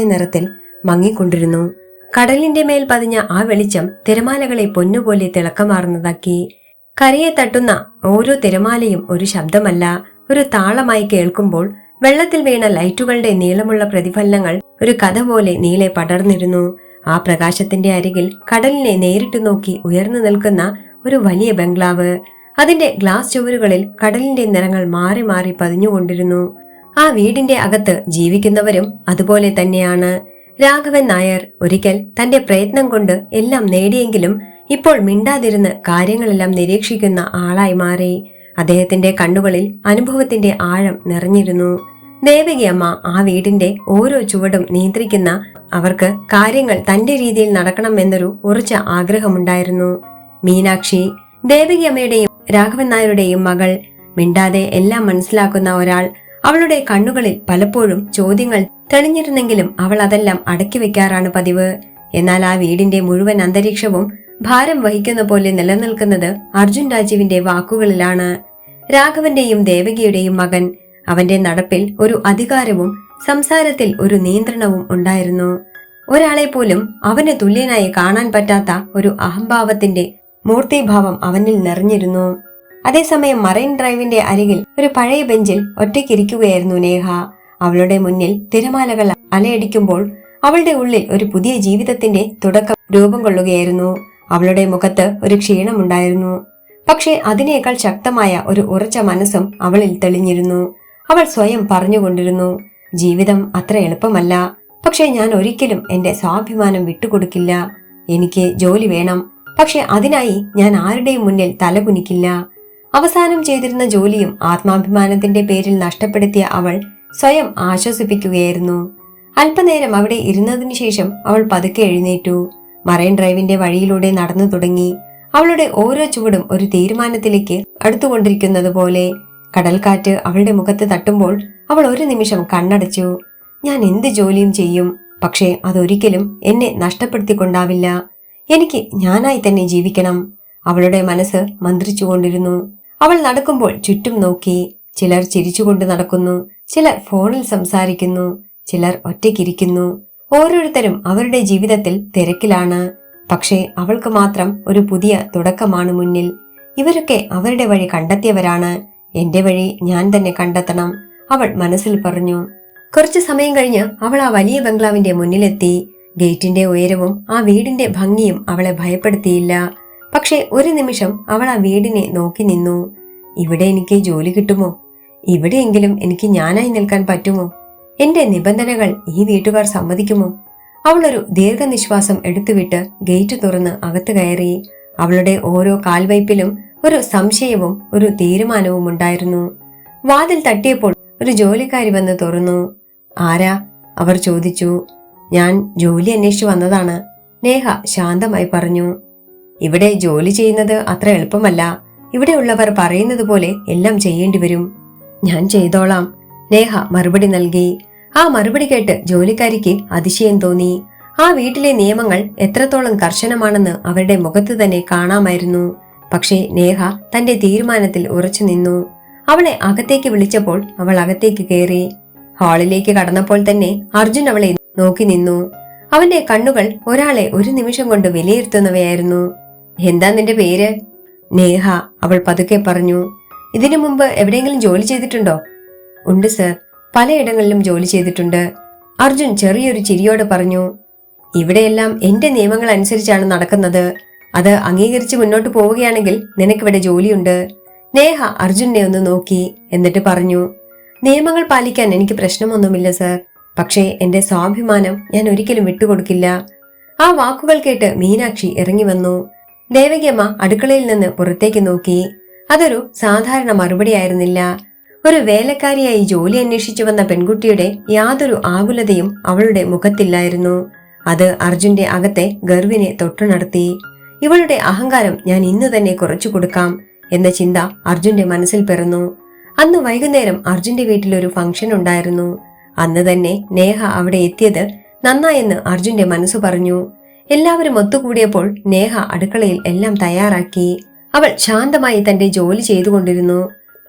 നിറത്തിൽ മങ്ങിക്കൊണ്ടിരുന്നു. കടലിന്റെ മേൽ പതിഞ്ഞ ആ വെളിച്ചം തിരമാലകളെ പൊന്നുപോലെ തിളക്കമാർന്നതാക്കി. കരയെ തട്ടുന്ന ഓരോ തിരമാലയും ഒരു ശബ്ദമല്ല, ഒരു താളമായി കേൾക്കുമ്പോൾ വെള്ളത്തിൽ വീണ ലൈറ്റുകളുടെ നീളമുള്ള പ്രതിഫലനങ്ങൾ ഒരു കഥ പോലെ നീളെ പടർന്നിരുന്നു. ആ പ്രകാശത്തിന്റെ അരികിൽ കടലിനെ നേരിട്ടു നോക്കി ഉയർന്നു നിൽക്കുന്ന ഒരു വലിയ ബംഗ്ലാവ്. അതിന്റെ ഗ്ലാസ് ചുവരുകളിൽ കടലിന്റെ നിറങ്ങൾ മാറി മാറി പതിഞ്ഞുകൊണ്ടിരുന്നു. ആ വീടിന്റെ അകത്ത് ജീവിക്കുന്നവരും അതുപോലെ തന്നെയാണ്. രാഘവൻ നായർ ഒരിക്കൽ തന്റെ പ്രയത്നം കൊണ്ട് എല്ലാം നേടിയെങ്കിലും ഇപ്പോൾ മിണ്ടാതിരുന്ന് കാര്യങ്ങളെല്ലാം നിരീക്ഷിക്കുന്ന ആളായി മാറി. അദ്ദേഹത്തിന്റെ കണ്ണുകളിൽ അനുഭവത്തിന്റെ ആഴം നിറഞ്ഞിരുന്നു. ദേവകിയമ്മ ആ വീടിന്റെ ഓരോ ചുവടും നിയന്ത്രിക്കുന്ന അവർക്ക് കാര്യങ്ങൾ തന്റെ രീതിയിൽ നടക്കണം എന്നൊരു ഉറച്ച ആഗ്രഹമുണ്ടായിരുന്നു. മീനാക്ഷി, ദേവകിയമ്മയുടെയും രാഘവൻ നായരുടെയും മകൾ, മിണ്ടാതെ എല്ലാം മനസ്സിലാക്കുന്ന ഒരാൾ. അവളുടെ കണ്ണുകളിൽ പലപ്പോഴും ചോദ്യങ്ങൾ തെളിഞ്ഞിരുന്നെങ്കിലും അവൾ അതെല്ലാം അടക്കി വെക്കാറാണ് പതിവ്. എന്നാൽ ആ വീടിന്റെ മുഴുവൻ അന്തരീക്ഷവും ഭാരം വഹിക്കുന്ന പോലെ നിലനിൽക്കുന്നത് അർജുൻ രാജീവിന്റെ വാക്കുകളിലാണ്. രാഘവന്റെയും ദേവകിയുടെയും മകൻ. അവന്റെ നടപ്പിൽ ഒരു അധികാരവും സംസാരത്തിൽ ഒരു നിയന്ത്രണവും ഉണ്ടായിരുന്നു. ഒരാളെ പോലും അവന് തുല്യനായി കാണാൻ പറ്റാത്ത ഒരു അഹംഭാവത്തിന്റെ മൂർത്തിഭാവം അവനിൽ നിറഞ്ഞിരുന്നു. അതേസമയം മറൈൻ ഡ്രൈവിന്റെ അരികിൽ ഒരു പഴയ ബെഞ്ചിൽ ഒറ്റയ്ക്കിരിക്കുകയായിരുന്നു നേഹ. അവളുടെ മുന്നിൽ തിരമാലകൾ അലയടിക്കുമ്പോൾ അവളുടെ ഉള്ളിൽ ഒരു പുതിയ ജീവിതത്തിന്റെ തുടക്കം രൂപം കൊള്ളുകയായിരുന്നു. അവളുടെ മുഖത്ത് ഒരു ക്ഷീണമുണ്ടായിരുന്നു. പക്ഷെ അതിനേക്കാൾ ശക്തമായ ഒരു ഉറച്ച മനസ്സും അവളിൽ തെളിഞ്ഞിരുന്നു. അവൾ സ്വയം പറഞ്ഞുകൊണ്ടിരുന്നു, ജീവിതം അത്ര എളുപ്പമല്ല, പക്ഷെ ഞാൻ ഒരിക്കലും എന്റെ സ്വാഭിമാനം വിട്ടുകൊടുക്കില്ല. എനിക്ക് ജോലി വേണം, പക്ഷെ അതിനായി ഞാൻ ആരുടെയും മുന്നിൽ തലകുനിക്കില്ല. അവസാനം ചെയ്തിരുന്ന ജോലിയും ആത്മാഭിമാനത്തിന്റെ പേരിൽ നഷ്ടപ്പെടുത്തിയ അവൾ സ്വയം ആശ്വസിപ്പിക്കുകയായിരുന്നു. അല്പനേരം അവിടെ ഇരുന്നതിനു ശേഷം അവൾ പതുക്കെ എഴുന്നേറ്റു. മറൈൻ ഡ്രൈവിന്റെ വഴിയിലൂടെ നടന്നു തുടങ്ങി. അവളുടെ ഓരോ ചുവടും ഒരു തീരുമാനത്തിലേക്ക് അടുത്തുകൊണ്ടിരിക്കുന്നത് പോലെ. കടൽക്കാറ്റ് അവളുടെ മുഖത്ത് തട്ടുമ്പോൾ അവൾ ഒരു നിമിഷം കണ്ണടച്ചു. ഞാൻ എന്ത് ജോലിയും ചെയ്യും, പക്ഷേ അതൊരിക്കലും എന്നെ നഷ്ടപ്പെടുത്തിക്കൊണ്ടാവില്ല. എനിക്ക് ഞാനായി തന്നെ ജീവിക്കണം. അവളുടെ മനസ്സ് മന്ത്രിച്ചുകൊണ്ടിരുന്നു. അവൾ നടക്കുമ്പോൾ ചുറ്റും നോക്കി. ചിലർ ചിരിച്ചുകൊണ്ട് നടക്കുന്നു, ചിലർ ഫോണിൽ സംസാരിക്കുന്നു, ചിലർ ഒറ്റയ്ക്കിരിക്കുന്നു. ഓരോരുത്തരും അവരുടെ ജീവിതത്തിൽ തിരക്കിലാണ്. പക്ഷേ അവൾക്ക് മാത്രം ഒരു പുതിയ തുടക്കമാണ് മുന്നിൽ. ഇവരൊക്കെ അവരുടെ വഴി കണ്ടെത്തിയവരാണ്. എന്റെ വഴി ഞാൻ തന്നെ കണ്ടെത്തണം, അവൾ മനസ്സിൽ പറഞ്ഞു. കുറച്ചു സമയം കഴിഞ്ഞ് അവൾ ആ വലിയ ബംഗ്ലാവിന്റെ മുന്നിലെത്തി. ഗേറ്റിന്റെ ഉയരവും ആ വീടിന്റെ ഭംഗിയും അവളെ ഭയപ്പെടുത്തിയില്ല. പക്ഷെ ഒരു നിമിഷം അവൾ ആ വീടിനെ നോക്കി നിന്നു. ഇവിടെ എനിക്ക് ജോലി കിട്ടുമോ? ഇവിടെയെങ്കിലും എനിക്ക് ഞാനായി നിൽക്കാൻ പറ്റുമോ? എന്റെ നിബന്ധനകൾ ഈ വീട്ടുകാർ സമ്മതിക്കുമോ? അവളൊരു ദീർഘനിശ്വാസം എടുത്തുവിട്ട് ഗേറ്റ് തുറന്ന് അകത്ത് കയറി. അവളുടെ ഓരോ കാൽവയ്പിലും ഒരു സംശയവും ഒരു തീരുമാനവും ഉണ്ടായിരുന്നു. വാതിൽ തട്ടിയപ്പോൾ ഒരു ജോലിക്കാരി വന്ന് തുറന്നു. ആരാ? അവർ ചോദിച്ചു. ഞാൻ ജോലി അന്വേഷിച്ചു വന്നതാണ്, നേഹ ശാന്തമായി പറഞ്ഞു. ഇവിടെ ജോലി ചെയ്യുന്നത് അത്ര എളുപ്പമല്ല. ഇവിടെയുള്ളവർ പറയുന്നത് പോലെ എല്ലാം ചെയ്യേണ്ടി വരും. ഞാൻ ചെയ്തോളാം, നേഹ മറുപടി നൽകി. ആ മറുപടി കേട്ട് ജോലിക്കാരിക്ക് അതിശയം തോന്നി. ആ വീട്ടിലെ നിയമങ്ങൾ എത്രത്തോളം കർശനമാണെന്ന് അവരുടെ മുഖത്ത് തന്നെ കാണാമായിരുന്നു. പക്ഷേ നേഹ തന്റെ തീരുമാനത്തിൽ ഉറച്ചു നിന്നു. അവളെ അകത്തേക്ക് വിളിച്ചപ്പോൾ അവൾ അകത്തേക്ക് കയറി. ഹാളിലേക്ക് കടന്നപ്പോൾ തന്നെ അർജുൻ അവളെ നോക്കി നിന്നു. അവന്റെ കണ്ണുകൾ ഒരാളെ ഒരു നിമിഷം കൊണ്ട് വിലയിരുത്തുന്നവയായിരുന്നു. എന്താ നിന്റെ പേര്? നേഹ, അവൾ പതുക്കെ പറഞ്ഞു. ഇതിനു മുമ്പ് എവിടെയെങ്കിലും ജോലി ചെയ്തിട്ടുണ്ടോ? ഉണ്ട് സർ, പലയിടങ്ങളിലും ജോലി ചെയ്തിട്ടുണ്ട്, അർജുൻ ചെറിയൊരു ചിരിയോടെ പറഞ്ഞു. ഇവിടെയെല്ലാം എന്റെ നിയമങ്ങൾ അനുസരിച്ചാണ് നടക്കുന്നത്. അത് അംഗീകരിച്ച് മുന്നോട്ട് പോവുകയാണെങ്കിൽ നിനക്കിവിടെ ജോലിയുണ്ട്. നേഹ അർജുനെ ഒന്ന് നോക്കി, എന്നിട്ട് പറഞ്ഞു. നിയമങ്ങൾ പാലിക്കാൻ എനിക്ക് പ്രശ്നമൊന്നുമില്ല സർ, പക്ഷേ എന്റെ സ്വാഭിമാനം ഞാൻ ഒരിക്കലും വിട്ടുകൊടുക്കില്ല. ആ വാക്കുകൾ കേട്ട് മീനാക്ഷി ഇറങ്ങി വന്നു. ദേവകിയമ്മ അടുക്കളയിൽ നിന്ന് പുറത്തേക്ക് നോക്കി. അതൊരു സാധാരണ മറുപടിയായിരുന്നില്ല. ഒരു വേലക്കാരിയായി ജോലി അന്വേഷിച്ചു വന്ന പെൺകുട്ടിയുടെ യാതൊരു ആകുലതയും അവളുടെ മുഖത്തില്ലായിരുന്നു. അത് അർജുന്റെ അകത്തെ ഗർവിനെ തൊട്ടുണർത്തി. ഇവളുടെ അഹങ്കാരം ഞാൻ ഇന്നു തന്നെ കുറച്ചു കൊടുക്കാം എന്ന ചിന്ത അർജുന്റെ മനസ്സിൽ പിറന്നു. അന്ന് വൈകുന്നേരം അർജുന്റെ വീട്ടിലൊരു ഫംഗ്ഷൻ ഉണ്ടായിരുന്നു. അന്ന് തന്നെ നേഹ അവിടെ എത്തിയത് നന്നായെന്ന് അർജുന്റെ മനസ്സു പറഞ്ഞു. എല്ലാവരും ഒത്തുകൂടിയപ്പോൾ നേഹ അടുക്കളയിൽ എല്ലാം തയ്യാറാക്കി. അവൾ ശാന്തമായി തന്റെ ജോലി ചെയ്തുകൊണ്ടിരുന്നു.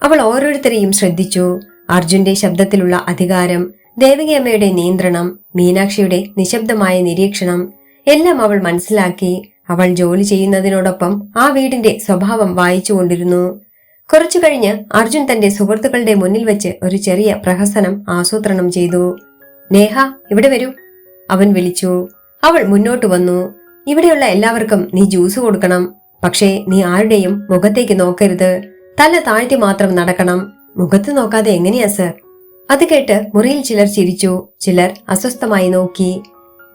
അവൾ ഓരോരുത്തരെയും ശ്രദ്ധിച്ചു. അർജുന്റെ ശബ്ദത്തിലുള്ള അധികാരം, ദേവകിയമ്മയുടെ നിയന്ത്രണം, മീനാക്ഷിയുടെ നിശബ്ദമായ നിരീക്ഷണം എല്ലാം അവൾ മനസ്സിലാക്കി. അവൾ ജോലി ചെയ്യുന്നതിനോടൊപ്പം ആ വീടിന്റെ സ്വഭാവം വായിച്ചുകൊണ്ടിരുന്നു. കുറച്ചു കഴിഞ്ഞ് അർജുൻ തന്റെ സുഹൃത്തുക്കളുടെ മുന്നിൽ വെച്ച് ഒരു ചെറിയ പ്രഹസനം ആസൂത്രണം ചെയ്തു. നേഹ, ഇവിടെ വരൂ, അവൻ വിളിച്ചു. അവൾ മുന്നോട്ട് വന്നു. ഇവിടെയുള്ള എല്ലാവർക്കും നീ ജ്യൂസ് കൊടുക്കണം. പക്ഷേ നീ ആരുടെയും മുഖത്തേക്ക് നോക്കരുത്. തല താഴ്ത്തി മാത്രം നടക്കണം. മുഖത്ത് നോക്കാതെ എങ്ങനെയാ സർ? അത് കേട്ട് മുറിയിൽ ചിലർ ചിരിച്ചു, ചിലർ അസ്വസ്ഥമായി നോക്കി.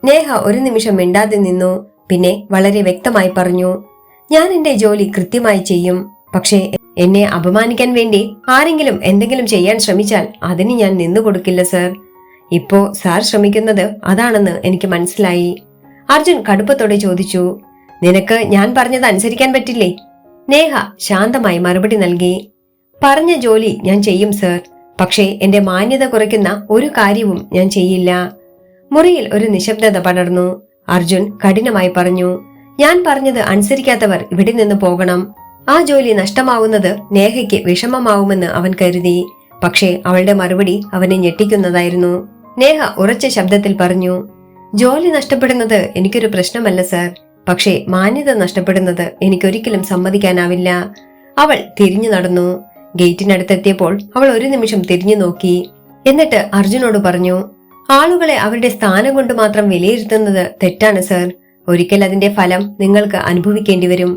നേഹ ഒരു നിമിഷം മിണ്ടാതെ നിന്നു. പിന്നെ വളരെ വ്യക്തമായി പറഞ്ഞു, ഞാൻ എന്റെ ജോലി കൃത്യമായി ചെയ്യും. പക്ഷേ എന്നെ അപമാനിക്കാൻ വേണ്ടി ആരെങ്കിലും എന്തെങ്കിലും ചെയ്യാൻ ശ്രമിച്ചാൽ അതിന് ഞാൻ നിന്നുകൊടുക്കില്ല സർ. ഇപ്പോ സാർ ശ്രമിക്കുന്നത് അതാണെന്ന് എനിക്ക് മനസ്സിലായി. അർജുൻ കടുപ്പത്തോടെ ചോദിച്ചു. നിനക്ക് ഞാൻ പറഞ്ഞത് അനുസരിക്കാൻ പറ്റില്ലേ? നേഹ ശാന്തമായി മറുപടി നൽകി. പറഞ്ഞ ജോലി ഞാൻ ചെയ്യും സർ. പക്ഷേ എന്റെ മാന്യത കുറയ്ക്കുന്ന ഒരു കാര്യവും ഞാൻ ചെയ്യില്ല. മുറിയിൽ ഒരു നിശബ്ദത പടർന്നു. അർജുൻ കഠിനമായി പറഞ്ഞു, ഞാൻ പറഞ്ഞത് അനുസരിക്കാത്തവർ ഇവിടെ നിന്ന് പോകണം. ആ ജോലി നഷ്ടമാവുന്നത് നേഹയ്ക്ക് വിഷമമാവുമെന്ന് അവൻ കരുതി. പക്ഷേ അവളുടെ മറുപടി അവനെ ഞെട്ടിക്കുന്നതായിരുന്നു. നേഹ ഉറച്ച ശബ്ദത്തിൽ പറഞ്ഞു, ജോലി നഷ്ടപ്പെടുന്നത് എനിക്കൊരു പ്രശ്നമല്ല സർ. പക്ഷേ മാന്യത നഷ്ടപ്പെടുന്നത് എനിക്കൊരിക്കലും സമ്മതിക്കാനാവില്ല. അവൾ തിരിഞ്ഞു നടന്നു. ഗേറ്റിനടുത്തെത്തിയപ്പോൾ അവൾ ഒരു നിമിഷം തിരിഞ്ഞു നോക്കി. എന്നിട്ട് അർജുനോട് പറഞ്ഞു, ആളുകളെ അവരുടെ സ്ഥാനം കൊണ്ട് മാത്രം വിലയിരുത്തുന്നത് തെറ്റാണ് സർ. ഒരിക്കൽ അതിന്റെ ഫലം നിങ്ങൾക്ക് അനുഭവിക്കേണ്ടി വരും.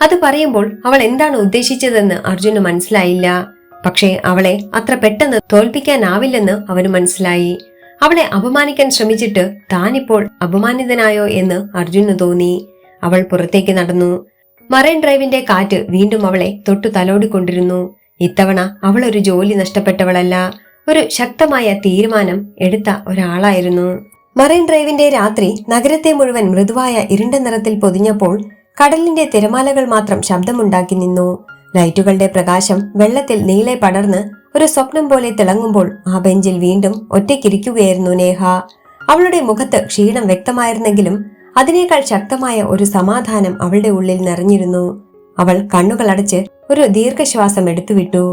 അത് പറയുമ്പോൾ അവൾ എന്താണ് ഉദ്ദേശിച്ചതെന്ന് അർജുന് മനസ്സിലായില്ല. പക്ഷേ അവളെ അത്ര പെട്ടെന്ന് തോൽപ്പിക്കാനാവില്ലെന്ന് അവന് മനസ്സിലായി. അവളെ അപമാനിക്കാൻ ശ്രമിച്ചിട്ട് താനിപ്പോൾ അപമാനിതനായോ എന്ന് അർജുന് തോന്നി. അവൾ പുറത്തേക്ക് നടന്നു. മറൈൻ ഡ്രൈവിന്റെ കാറ്റ് വീണ്ടും അവളെ തൊട്ടു തലോടിക്കൊണ്ടിരുന്നു. ഇത്തവണ അവൾ ഒരു ജോലി നഷ്ടപ്പെട്ടവളല്ല, ഒരു ശക്തമായ തീരുമാനം എടുത്ത ഒരാളായിരുന്നു. മറൈൻ ഡ്രൈവിന്റെ രാത്രി നഗരത്തെ മുഴുവൻ മൃദുവായ ഇരുണ്ട നിറത്തിൽ പൊതിഞ്ഞപ്പോൾ കടലിന്റെ തിരമാലകൾ മാത്രം ശബ്ദമുണ്ടാക്കി നിന്നു. ലൈറ്റുകളുടെ പ്രകാശം വെള്ളത്തിൽ നീളെ പടർന്ന് ഒരു സ്വപ്നം പോലെ തിളങ്ങുമ്പോൾ ആ ബെഞ്ചിൽ വീണ്ടും ഒറ്റയ്ക്കിരിക്കുകയായിരുന്നു നേഹ. അവളുടെ മുഖത്ത് ക്ഷീണം വ്യക്തമായിരുന്നെങ്കിലും അതിനേക്കാൾ ശക്തമായ ഒരു സമാധാനം അവളുടെ ഉള്ളിൽ നിറഞ്ഞിരുന്നു. അവൾ കണ്ണുകളടച്ച് ഒരു ദീർഘശ്വാസം എടുത്തുവിട്ടു.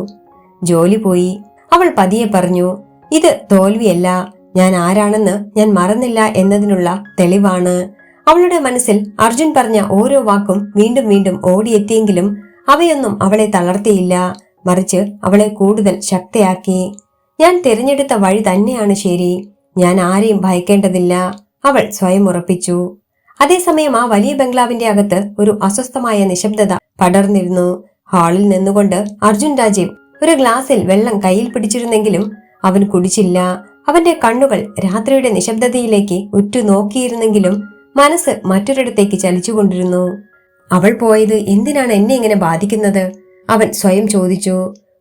ജോലി പോയി, അവൾ പതിയെ പറഞ്ഞു. ഇത് തോൽവിയല്ല, ഞാൻ ആരാണെന്ന് ഞാൻ മറന്നില്ല എന്നതിനുള്ള തെളിവാണ്. അവളുടെ മനസ്സിൽ അർജുൻ പറഞ്ഞ ഓരോ വാക്കും വീണ്ടും വീണ്ടും ഓടിയെത്തിയെങ്കിലും അവയൊന്നും അവളെ തളർത്തിയില്ല. മറിച്ച് അവളെ കൂടുതൽ ശക്തയാക്കി. ഞാൻ തിരഞ്ഞെടുത്ത വഴി തന്നെയാണ് ശരി. ഞാൻ ആരെയും ഭയക്കേണ്ടതില്ല, അവൾ സ്വയം ഉറപ്പിച്ചു. അതേസമയം ആ വലിയ ബംഗ്ലാവിന്റെ അകത്ത് ഒരു അസ്വസ്ഥമായ നിശബ്ദത പടർന്നിരുന്നു. ഹാളിൽ നിന്നുകൊണ്ട് അർജുൻ രാജീവ് ഒരു ഗ്ലാസിൽ വെള്ളം കയ്യിൽ പിടിച്ചിരുന്നെങ്കിലും അവൻ കുടിച്ചില്ല. അവന്റെ കണ്ണുകൾ രാത്രിയുടെ നിശബ്ദതയിലേക്ക് ഉറ്റുനോക്കിയിരുന്നെങ്കിലും മനസ്സ് മറ്റൊരിടത്തേക്ക് ചലിച്ചുകൊണ്ടിരുന്നു. അവൾ പോയത് എന്തിനാണ് എന്നെ ഇങ്ങനെ ബാധിക്കുന്നത്? അവൻ സ്വയം ചോദിച്ചു.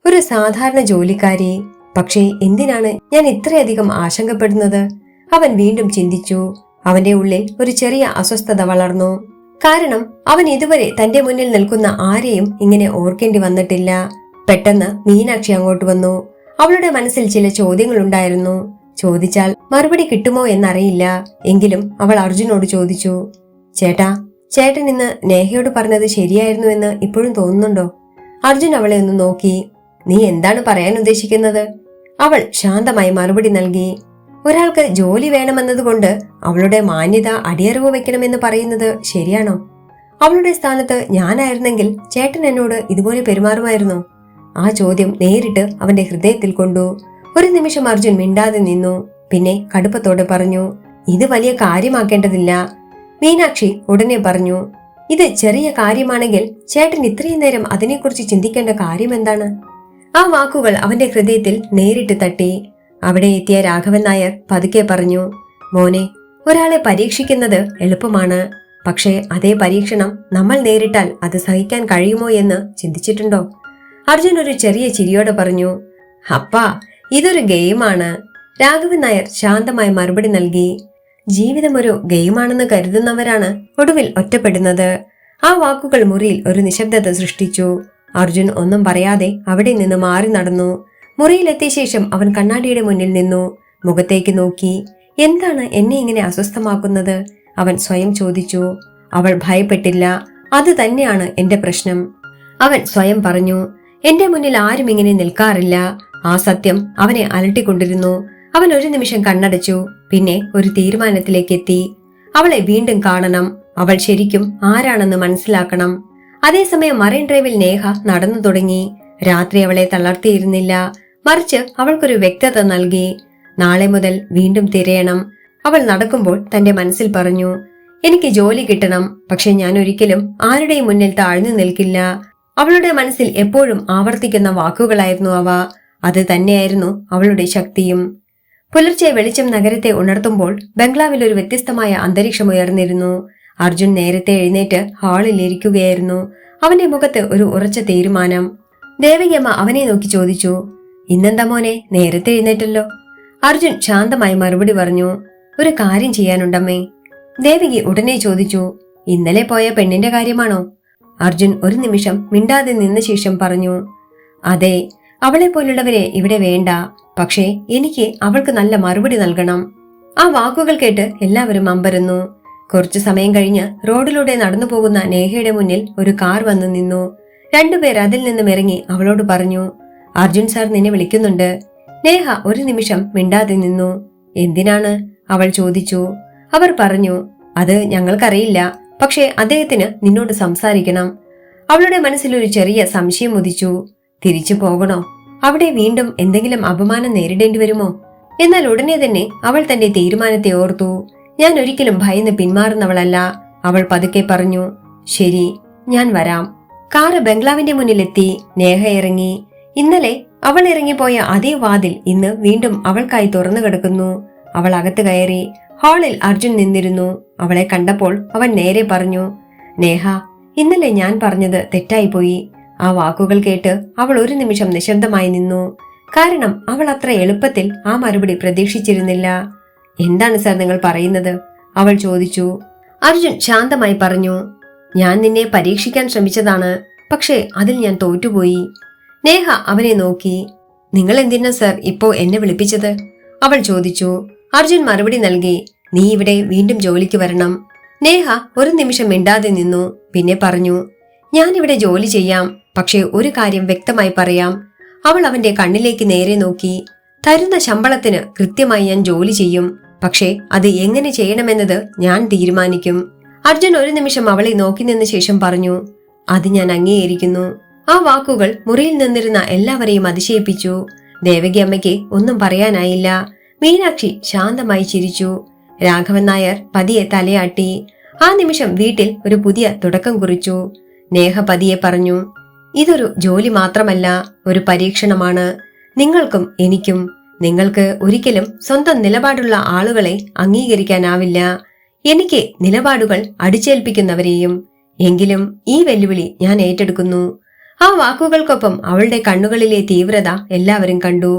ഒരു സാധാരണ ജോലിക്കാരി, പക്ഷേ എന്തിനാണ് ഞാൻ ഇത്രയധികം ആശങ്കപ്പെടുന്നത്? അവൻ വീണ്ടും ചിന്തിച്ചു. അവന്റെ ഉള്ളിൽ ഒരു ചെറിയ അസ്വസ്ഥത വളർന്നു. കാരണം അവൻ ഇതുവരെ തന്റെ മുന്നിൽ നിൽക്കുന്ന ആരെയും ഇങ്ങനെ ഓർക്കേണ്ടി വന്നിട്ടില്ല. പെട്ടെന്ന് മീനാക്ഷി അങ്ങോട്ട് വന്നു. അവളുടെ മനസ്സിൽ ചില ചോദ്യങ്ങളുണ്ടായിരുന്നു. ചോദിച്ചാൽ മറുപടി കിട്ടുമോ എന്നറിയില്ല. എങ്കിലും അവൾ അർജുനോട് ചോദിച്ചു, ചേട്ടൻ ഇന്ന് നേഹയോട് പറഞ്ഞത് ശരിയായിരുന്നു എന്ന് ഇപ്പോഴും തോന്നുന്നുണ്ടോ? അർജുൻ അവളെ ഒന്ന് നോക്കി. നീ എന്താണ് പറയാൻ ഉദ്ദേശിക്കുന്നത്? അവൾ ശാന്തമായി മറുപടി നൽകി. ഒരാൾക്ക് ജോലി വേണമെന്നതുകൊണ്ട് അവളുടെ മാന്യത അടിയറവ് വെക്കണമെന്ന് പറയുന്നത് ശരിയാണോ? അവളുടെ സ്ഥാനത്ത് ഞാനായിരുന്നെങ്കിൽ ചേട്ടൻ എന്നോട് ഇതുപോലെ പെരുമാറുമായിരുന്നോ? ആ ചോദ്യം നേരിട്ട് അവന്റെ ഹൃദയത്തിൽ കൊണ്ടു. ഒരു നിമിഷം അർജുൻ മിണ്ടാതെ നിന്നു. പിന്നെ കടുപ്പത്തോടെ പറഞ്ഞു, ഇത് വലിയ കാര്യമാക്കേണ്ടതില്ല. മീനാക്ഷി ഉടനെ പറഞ്ഞു, ഇത് ചെറിയ കാര്യമാണെങ്കിൽ ചേട്ടൻ ഇത്രയും നേരം അതിനെക്കുറിച്ച് ചിന്തിക്കേണ്ട കാര്യം എന്താണ്? ആ വാക്കുകൾ അവന്റെ ഹൃദയത്തിൽ നേരിട്ട് തട്ടി. അവിടെ എത്തിയ രാഘവൻ നായർ പതുക്കെ പറഞ്ഞു, മോനെ, ഒരാളെ പരീക്ഷിക്കുന്നത് എളുപ്പമാണ്. പക്ഷേ അതേ പരീക്ഷണം നമ്മൾ നേരിട്ടാൽ അത് സഹിക്കാൻ കഴിയുമോ എന്ന് ചിന്തിച്ചിട്ടുണ്ടോ? അർജുൻ ഒരു ചെറിയ ചിരിയോടെ പറഞ്ഞു. അപ്പാ, ഇതൊരു ഗെയിമാണ്. രാഘവൻ നായർ ശാന്തമായി മറുപടി നൽകി. ജീവിതം ഒരു ഗെയിമാണെന്ന് കരുതുന്നവരാണ് ഒടുവിൽ ഒറ്റപ്പെടുന്നത്. ആ വാക്കുകൾ മുറിയിൽ ഒരു നിശബ്ദത സൃഷ്ടിച്ചു. അർജുൻ ഒന്നും പറയാതെ അവിടെ നിന്ന് മാറി നടന്നു. മുറിയിലെത്തിയ ശേഷം അവൻ കണ്ണാടിയുടെ മുന്നിൽ നിന്നു. മുഖത്തേക്ക് നോക്കി. എന്താണ് എന്നെ ഇങ്ങനെ അസ്വസ്ഥമാക്കുന്നത്? അവൻ സ്വയം ചോദിച്ചു. അവൾ ഭയപ്പെട്ടില്ല. അത് തന്നെയാണ് എന്റെ പ്രശ്നം, അവൻ സ്വയം പറഞ്ഞു. എന്റെ മുന്നിൽ ആരും ഇങ്ങനെ നിൽക്കാറില്ല. ആ സത്യം അവനെ അലട്ടിക്കൊണ്ടിരുന്നു. അവൻ ഒരു നിമിഷം കണ്ണടച്ചു. പിന്നെ ഒരു തീരുമാനത്തിലേക്ക് എത്തി. അവളെ വീണ്ടും കാണണം. അവൾ ശരിക്കും ആരാണെന്ന് മനസ്സിലാക്കണം. അതേസമയം മറൈൻ ഡ്രൈവിൽ നേഹ നടന്നു തുടങ്ങി. രാത്രി അവളെ തളർത്തിയിരുന്നില്ല, മറിച്ച് അവൾക്കൊരു വ്യക്തത നൽകി. നാളെ മുതൽ വീണ്ടും തിരയണം. അവൾ നടക്കുമ്പോൾ തന്റെ മനസ്സിൽ പറഞ്ഞു, എനിക്ക് ജോലി കിട്ടണം, പക്ഷെ ഞാൻ ഒരിക്കലും ആരുടെയും മുന്നിൽ താഴ്ന്നു നിൽക്കില്ല. അവളുടെ മനസ്സിൽ എപ്പോഴും ആവർത്തിക്കുന്ന വാക്കുകളായിരുന്നു അവ. അത് തന്നെയായിരുന്നു അവളുടെ ശക്തിയും. പുലർച്ചെ വെളിച്ചം നഗരത്തെ ഉണർത്തുമ്പോൾ ബംഗ്ലാവിൽ ഒരു വ്യത്യസ്തമായ അന്തരീക്ഷം ഉയർന്നിരുന്നു. അർജുൻ നേരത്തെ എഴുന്നേറ്റ് ഹാളിൽ ഇരിക്കുകയായിരുന്നു. അവന്റെ മുഖത്ത് ഒരു ഉറച്ച തീരുമാനം. ദേവകിയമ്മ അവനെ നോക്കി ചോദിച്ചു, ഇന്നെന്താ മോനെ നേരത്തെ എഴുന്നേറ്റല്ലോ? അർജുൻ ശാന്തമായി മറുപടി പറഞ്ഞു, ഒരു കാര്യം ചെയ്യാനുണ്ടമ്മേ. ദേവകി ഉടനെ ചോദിച്ചു, ഇന്നലെ പോയ പെണ്ണിന്റെ കാര്യമാണോ? അർജുൻ ഒരു നിമിഷം മിണ്ടാതെ നിന്ന ശേഷം പറഞ്ഞു, അതെ, അവളെ പോലുള്ളവരെ ഇവിടെ വേണ്ട. പക്ഷേ എനിക്ക് അവൾക്ക് നല്ല മറുപടി നൽകണം. ആ വാക്കുകൾ കേട്ട് എല്ലാവരും അമ്പരന്നു. കുറച്ചു സമയം കഴിഞ്ഞ് റോഡിലൂടെ നടന്നു പോകുന്ന നേഹയുടെ മുന്നിൽ ഒരു കാർ വന്നു നിന്നു. രണ്ടുപേർ അതിൽ നിന്നും ഇറങ്ങി അവളോട് പറഞ്ഞു, അർജുൻ സാർ നിന്നെ വിളിക്കുന്നുണ്ട്. നേഹ ഒരു നിമിഷം മിണ്ടാതെ നിന്നു. എന്തിനാണ്? അവൾ ചോദിച്ചു. അവർ പറഞ്ഞു, അത് ഞങ്ങൾക്കറിയില്ല, പക്ഷേ അദ്ദേഹത്തിന് നിന്നോട് സംസാരിക്കണം. അവളുടെ മനസ്സിൽ ഒരു ചെറിയ സംശയം ഉദിച്ചു. തിരിച്ചു പോകണോ? അവിടെ വീണ്ടും എന്തെങ്കിലും അപമാനം നേരിടേണ്ടി വരുമോ? എന്നാൽ ഉടനെ തന്നെ അവൾ തന്റെ തീരുമാനത്തെ ഓർത്തു. ഞാൻ ഒരിക്കലും ഭയന്ന് പിന്മാറുന്നവളല്ല. അവൾ പതുക്കെ പറഞ്ഞു, ശരി, ഞാൻ വരാം. കാറ് ബംഗ്ലാവിന്റെ മുന്നിലെത്തി. നേഹ ഇറങ്ങി. ഇന്നലെ അവൾ ഇറങ്ങിപ്പോയ അതേ വാതിൽ ഇന്ന് വീണ്ടും അവൾക്കായി തുറന്നു കിടക്കുന്നു. അവൾ അകത്ത് കയറി. ഹാളിൽ അർജുൻ നിന്നിരുന്നു. അവളെ കണ്ടപ്പോൾ അവൻ നേരെ പറഞ്ഞു, നേഹ, ഇന്നലെ ഞാൻ പറഞ്ഞത് തെറ്റായിപ്പോയി. ആ വാക്കുകൾ കേട്ട് അവൾ ഒരു നിമിഷം നിശബ്ദമായി നിന്നു. കാരണം അവൾ അത്ര എളുപ്പത്തിൽ ആ മറുപടി പ്രതീക്ഷിച്ചിരുന്നില്ല. എന്താണ് സാർ നിങ്ങൾ പറയുന്നത്? അവൾ ചോദിച്ചു. അർജുൻ ശാന്തമായി പറഞ്ഞു, ഞാൻ നിന്നെ പരീക്ഷിക്കാൻ ശ്രമിച്ചതാണ്, പക്ഷേ അതിൽ ഞാൻ തോറ്റുപോയി. നേഹ അവനെ നോക്കി. നിങ്ങൾ എന്തിനാ സാർ ഇപ്പോ എന്നെ വിളിപ്പിച്ചത്? അവൾ ചോദിച്ചു. അർജുൻ മറുപടി നൽകി, നീ ഇവിടെ വീണ്ടും ജോലിക്ക് വരണം. നേഹ ഒരു നിമിഷം മിണ്ടാതെ നിന്നു. പിന്നെ പറഞ്ഞു, ഞാൻ ഇവിടെ ജോലി ചെയ്യാം, പക്ഷേ ഒരു കാര്യം വ്യക്തമായി പറയാം. അവൾ അവന്റെ കണ്ണിലേക്ക് നേരെ നോക്കി. തരുന്ന ശമ്പളത്തിന് കൃത്യമായി ഞാൻ ജോലി ചെയ്യും, പക്ഷേ അത് എങ്ങനെ ചെയ്യണമെന്നത് ഞാൻ തീരുമാനിക്കും. അർജുൻ ഒരു നിമിഷം അവളെ നോക്കി നിന്ന ശേഷം പറഞ്ഞു, അത് ഞാൻ അംഗീകരിക്കുന്നു. ആ വാക്കുകൾ മുറിയിൽ നിന്നിരുന്ന എല്ലാവരെയും അതിശയിപ്പിച്ചു. ദേവകി അമ്മയ്ക്ക് ഒന്നും പറയാനായില്ല. മീനാക്ഷി ശാന്തമായി ചിരിച്ചു. രാഘവൻ നായർ പതിയെ തലയാട്ടി. ആ നിമിഷം വീട്ടിൽ ഒരു പുതിയ തുടക്കം കുറിച്ചു. നേഹ പതിയെ പറഞ്ഞു, ഇതൊരു ജോലി മാത്രമല്ല, ഒരു പരീക്ഷണമാണ്. നിങ്ങൾക്കും എനിക്കും. നിങ്ങൾക്ക് ഒരിക്കലും സ്വന്തം നിലപാടുള്ള ആളുകളെ അംഗീകരിക്കാനാവില്ല. എനിക്ക് നിലപാടുകൾ അടിച്ചേൽപ്പിക്കുന്നവരെയും. എങ്കിലും ഈ വെല്ലുവിളി ഞാൻ ഏറ്റെടുക്കുന്നു. ആ വാക്കുകൾക്കൊപ്പം അവളുടെ കണ്ണുകളിലെ തീവ്രത എല്ലാവരും കണ്ടു.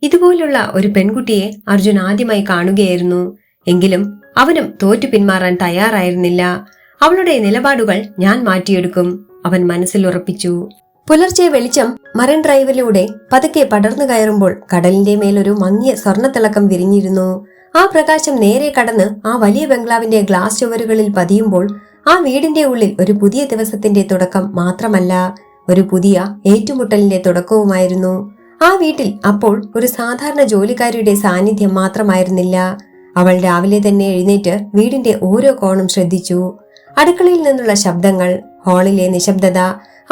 ഇതുപോലുള്ള ഒരു പെൺകുട്ടിയെ അർജുൻ ആദ്യമായി കാണുകയായിരുന്നു. എങ്കിലും അവനും തോറ്റു പിന്മാറാൻ തയ്യാറായിരുന്നില്ല. അവളുടെ നിലപാടുകൾ ഞാൻ മാറ്റിയെടുക്കും, അവൻ മനസ്സിൽ ഉറപ്പിച്ചു. പുലർച്ചെ വെളിച്ചം മറൈൻ ഡ്രൈവിലൂടെ പതുക്കെ പടർന്നു കയറുമ്പോൾ കടലിന്റെ മേലൊരു മങ്ങിയ സ്വർണ്ണത്തിളക്കം വിരിഞ്ഞിരുന്നു. ആ പ്രകാശം നേരെ കടന്ന് ആ വലിയ ബംഗ്ലാവിന്റെ ഗ്ലാസ് ചുവരുകളിൽ പതിയുമ്പോൾ ആ വീടിന്റെ ഉള്ളിൽ ഒരു പുതിയ ദിവസത്തിന്റെ തുടക്കം മാത്രമല്ല, ഒരു പുതിയ ഏറ്റുമുട്ടലിന്റെ തുടക്കവുമായിരുന്നു. ആ വീട്ടിൽ അപ്പോൾ ഒരു സാധാരണ ജോലിക്കാരിയുടെ സാന്നിധ്യം മാത്രമായിരുന്നില്ല. അവൾ രാവിലെ തന്നെ എഴുന്നേറ്റ് വീടിന്റെ ഓരോ കോണും ശ്രദ്ധിച്ചു. അടുക്കളയിൽ നിന്നുള്ള ശബ്ദങ്ങൾ, ഹാളിലെ നിശബ്ദത,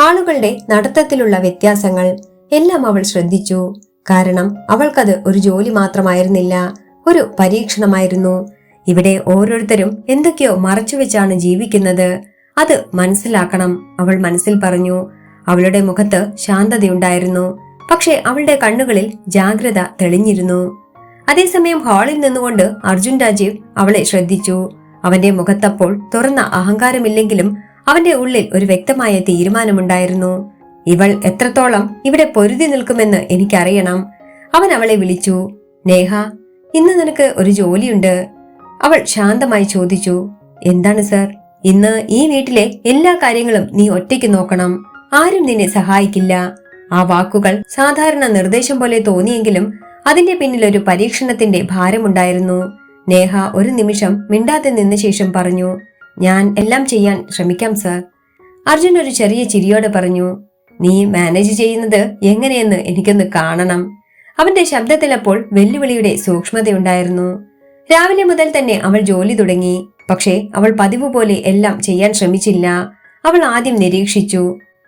ആളുകളുടെ നടത്തത്തിലുള്ള വ്യത്യാസങ്ങൾ എല്ലാം അവൾ ശ്രദ്ധിച്ചു. കാരണം അവൾക്കത് ഒരു ജോലി മാത്രമായിരുന്നില്ല, ഒരു പരീക്ഷണമായിരുന്നു. ഇവിടെ ഓരോരുത്തരും എന്തൊക്കെയോ മറച്ചുവെച്ചാണ് ജീവിക്കുന്നത്. അത് മനസ്സിലാക്കണം, അവൾ മനസ്സിൽ പറഞ്ഞു. അവളുടെ മുഖത്ത് ശാന്തതയുണ്ടായിരുന്നു, പക്ഷെ അവളുടെ കണ്ണുകളിൽ ജാഗ്രത തെളിഞ്ഞിരുന്നു. അതേസമയം ഹാളിൽ നിന്നുകൊണ്ട് അർജുൻ രാജീവ് അവളെ ശ്രദ്ധിച്ചു. അവന്റെ മുഖത്തപ്പോൾ തുറന്ന അഹങ്കാരമില്ലെങ്കിലും അവന്റെ ഉള്ളിൽ ഒരു വ്യക്തമായ തീരുമാനമുണ്ടായിരുന്നു. ഇവൾ എത്രത്തോളം ഇവിടെ പൊരുതി നിൽക്കുമെന്ന് എനിക്കറിയണം. അവൻ അവളെ വിളിച്ചു. നേഹ, ഇന്ന് നിനക്ക് ഒരു ജോലിയുണ്ട്. അവൾ ശാന്തമായി ചോദിച്ചു. എന്താണ് സർ? ഇന്ന് ഈ വീട്ടിലെ എല്ലാ കാര്യങ്ങളും നീ ഒറ്റയ്ക്ക് നോക്കണം. ആരും നിന്നെ സഹായിക്കില്ല. ആ വാക്കുകൾ സാധാരണ നിർദ്ദേശം പോലെ തോന്നിയെങ്കിലും അതിന്റെ പിന്നിൽ ഒരു പരീക്ഷണത്തിന്റെ ഭാരമുണ്ടായിരുന്നു. നേഹ ഒരു നിമിഷം മിണ്ടാതെ നിന്ന ശേഷം പറഞ്ഞു, ഞാൻ എല്ലാം ചെയ്യാൻ ശ്രമിക്കാം സർ. അർജുൻ ഒരു ചെറിയ ചിരിയോടെ പറഞ്ഞു, നീ മാനേജ് ചെയ്യുന്നത് എങ്ങനെയെന്ന് എനിക്കൊന്ന് കാണണം. അവന്റെ ശബ്ദത്തിലപ്പോൾ വെല്ലുവിളിയുടെ സൂക്ഷ്മതയുണ്ടായിരുന്നു. രാവിലെ മുതൽ തന്നെ അവൾ ജോലി തുടങ്ങി. പക്ഷേ അവൾ പതിവ് പോലെ എല്ലാം ചെയ്യാൻ ശ്രമിച്ചില്ല. അവൾ ആദ്യം നിരീക്ഷിച്ചു.